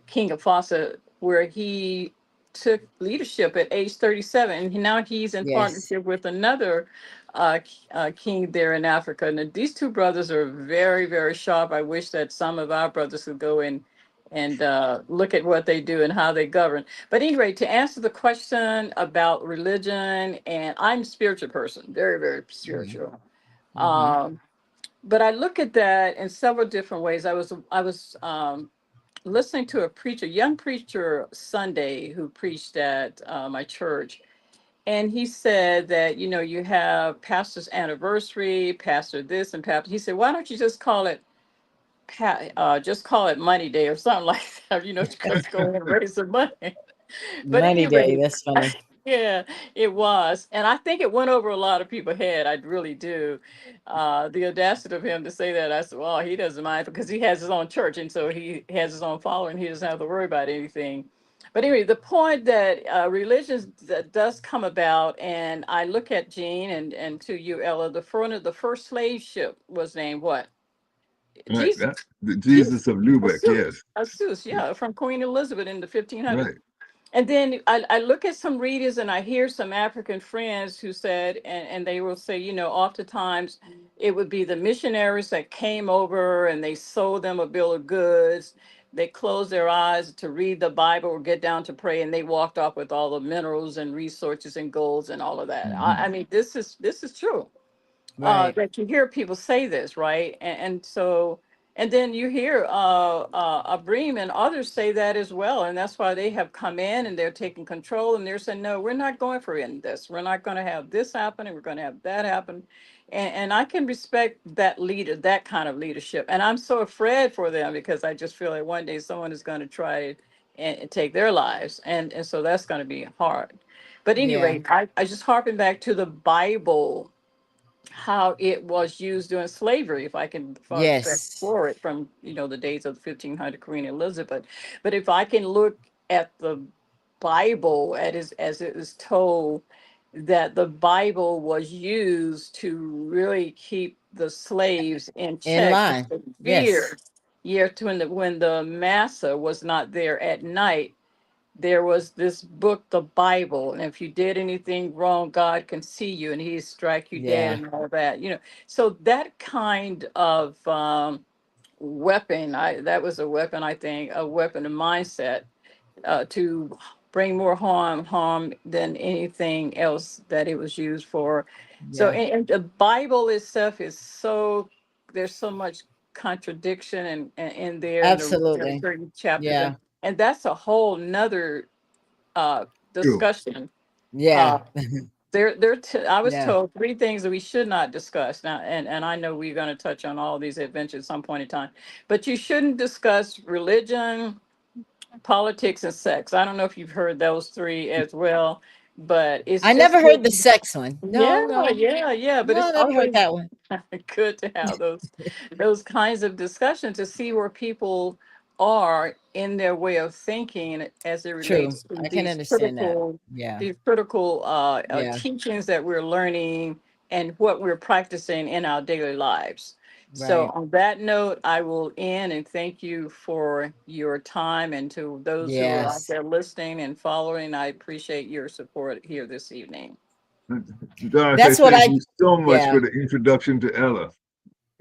King of Fossa, where he took leadership at age 37. And now he's in Yes. partnership with another king there in Africa. And these two brothers are very, very sharp. I wish that some of our brothers could go in and look at what they do and how they govern. But anyway, to answer the question about religion, and I'm a spiritual person, very, very spiritual. Mm-hmm. But I look at that in several different ways. I was listening to a preacher, young preacher Sunday, who preached at my church. And he said that, you have pastor's anniversary, pastor this and pastor. He said, why don't you just call it money day or something like that, just go and raise some money. But Money Day. anyway, That's funny. yeah, it was. And I think it went over a lot of people's head. I really do. The audacity of him to say that, I said, well, he doesn't mind because he has his own church. And so he has his own following. He doesn't have to worry about anything. But anyway, the point that religion does come about, and I look at Gene and to you, Ella, the first slave ship was named what? right, Jesus. the Jesus. Jesus of Lubeck. Yes. Asus, Yeah. yeah, from Queen Elizabeth in the 1500s. Right. And then I look at some readers and I hear some African friends who said, and they will say, oftentimes it would be the missionaries that came over and they sold them a bill of goods. They closed their eyes to read the Bible or get down to pray, and they walked off with all the minerals and resources and golds and all of that. Hmm. I mean, this is true, Right. that you hear people say this, right? And so, and then you hear Abreem and others say that as well, and that's why they have come in and they're taking control and they're saying, no, we're not going for in this. We're not going to have this happen, and we're going to have that happen. And I can respect that leader, that kind of leadership, and I'm so afraid for them because I just feel like one day someone is going to try and take their lives, and so that's going to be hard. But Yeah. anyway, I just harping back to the Bible, how it was used during slavery, if I can fast Yes. forward from the days of the 1500 Queen Elizabeth. But if I can look at the Bible as it is told, that the Bible was used to really keep the slaves in In check line. for Yes. years. Year to when the massa was not there at night, there was this book, the Bible, and if you did anything wrong, God can see you and He strike you dead Yeah. and all that. So that kind of weapon, that was a weapon, I think, a weapon of mindset to bring more harm than anything else that it was used for. So, Yeah. and the Bible itself is so, there's so much contradiction and in there in the Absolutely. certain chapters, Yeah. and that's a whole nother True. discussion. Yeah. Uh, I was Yeah. told three things that we should not discuss now, and I know we're going to touch on all these adventures at some point in time, but you shouldn't discuss religion, politics, and sex. I don't know if you've heard those three as well, but it's I never just heard good. the sex one. Yeah, No, no. yeah, but No, it's I never heard always that one. good to have those kinds of discussions to see where people are in their way of thinking as it True. relates to I can understand that. Yeah. these critical Yeah. teachings that we're learning and what we're practicing in our daily lives. So Right. on that note, I will end and thank you for your time, and to those who are out Yes. there listening and following, I appreciate your support here this evening. Doris, I That's what thank I, you so much yeah. for the introduction to Ella.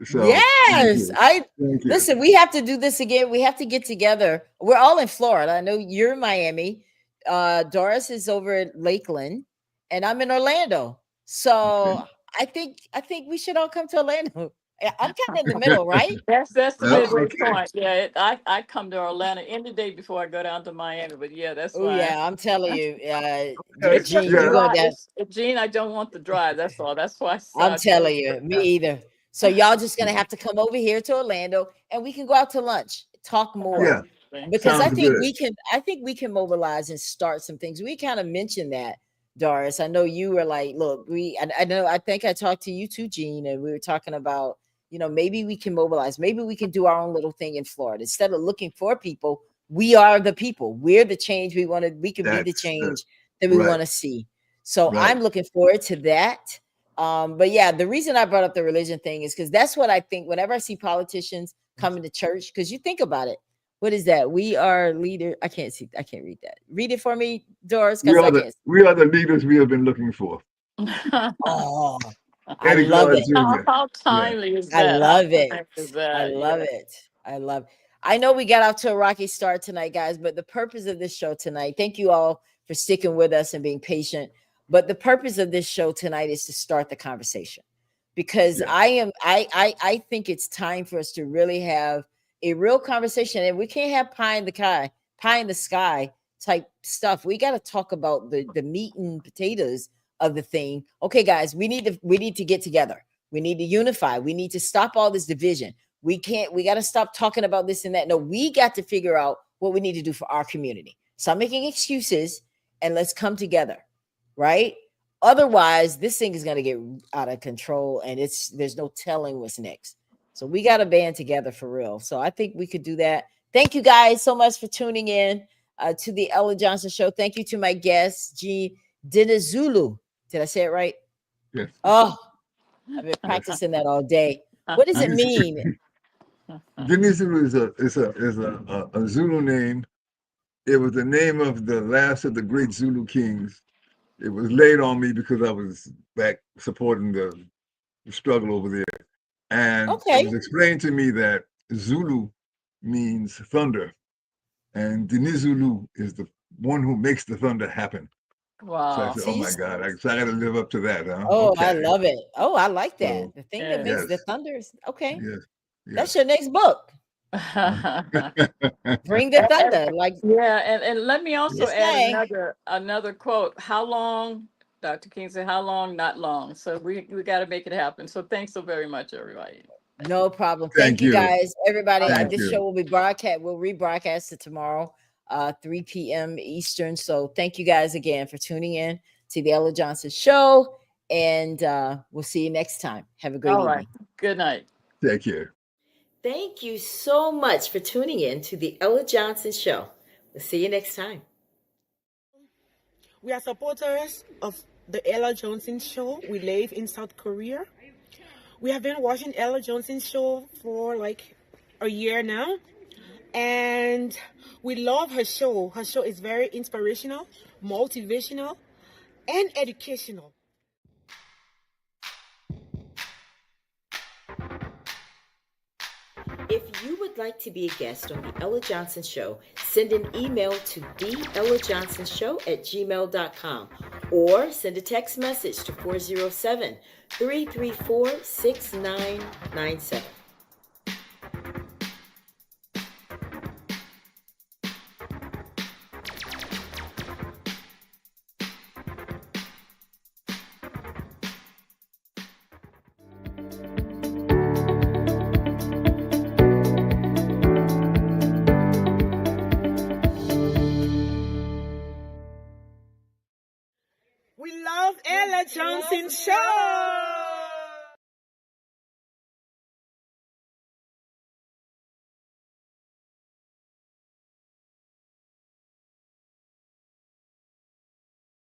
So thank Yes. you. I Thank you. listen, we have to do this again. We have to get together. We're all in Florida. I know you're in Miami. Doris is over at Lakeland, and I'm in Orlando. So I think we should all come to Orlando. I'm kind of in the middle, right? That's the midway Okay. point. Yeah, I come to Orlando any day before I go down to Miami. But yeah, that's Oh fine. yeah, I'm telling you, It's just Gene, the you're Yeah. going drive. down. Gene, I don't want the drive. That's all. That's why I'm I told telling you. you, me either. So y'all just gonna have to come over here to Orlando, and we can go out to lunch, talk more. Yeah. Because Sounds good. I think we can mobilize and start some things. We kind of mentioned that, Doris. I know you were like, look, I know, I think I talked to you too, Gene, and we were talking about, maybe we can mobilize, maybe we can do our own little thing in Florida. Instead of looking for people, we are the people. We're the change we wanted. We can be the That's change that we right. want to see. So Right. I'm looking forward to that. But yeah, the reason I brought up the religion thing is because that's what I think whenever I see politicians coming to church, because you think about it. What is that? We are leader. I can't read that. Read it for me, Doris, We because I are the can't. we are the leaders we have been looking for. Oh, I Eddie love Glaude it. Jr. How Yeah. timely is I that? How love it. timely is I that? love Yeah. it. I know we got off to a rocky start tonight, guys, but the purpose of this show tonight, thank you all for sticking with us and being patient. But the purpose of this show tonight is to start the conversation, because Yeah. I think it's time for us to really have a real conversation. And we can't have pie in the sky type stuff. We got to talk about the meat and potatoes of the thing. Okay, guys, we need to get together. We need to unify. We need to stop all this division. We got to stop talking about this and that. No, we got to figure out what we need to do for our community. Stop making excuses and let's come together, right? Otherwise, this thing is going to get out of control, and there's no telling what's next. So we got to band together for real. So I think we could do that. Thank you guys so much for tuning in to the Ella Johnson Show. Thank you to my guest, G. Dinizulu. Did I say it right? Yes. Oh, I've been practicing that all day. What does it mean? Dinizulu is a Zulu name. It was the name of the last of the great Zulu kings. It was laid on me because I was back supporting the struggle over there. And Okay. it was explained to me that Zulu means thunder. And Dinizulu is the one who makes the thunder happen. So I Wow. said, oh my God, I got to live up to that. Huh? Oh, Okay. I love it. Oh, I like that. So, The thing that makes the yes, thunders. Okay. yes, That's yes. your next book. Bring the thunder. Like, Yeah, and let me also just add saying. another quote. How long, Dr. King said, how long, not long. So we got to make it happen. So thanks so very much, everybody. No problem. Thank Thank you you. guys. Everybody, Thank this you. show will be broadcast. We'll rebroadcast it tomorrow, 3 p.m. Eastern. So thank you guys again for tuning in to the Ella Johnson Show. And we'll see you next time. Have a great All evening. right. Good night. Take care. Thank you so much for tuning in to the Ella Johnson Show. We'll see you next time. We are supporters of the Ella Johnson Show. We live in South Korea. We have been watching Ella Johnson Show for like a year now. And we love her show. Her show is very inspirational, motivational, and educational. If you would like to be a guest on the Ella Johnson Show, send an email to theellajohnsonshow@gmail.com or send a text message to 407-334-6997. We love Ella Johnson Show.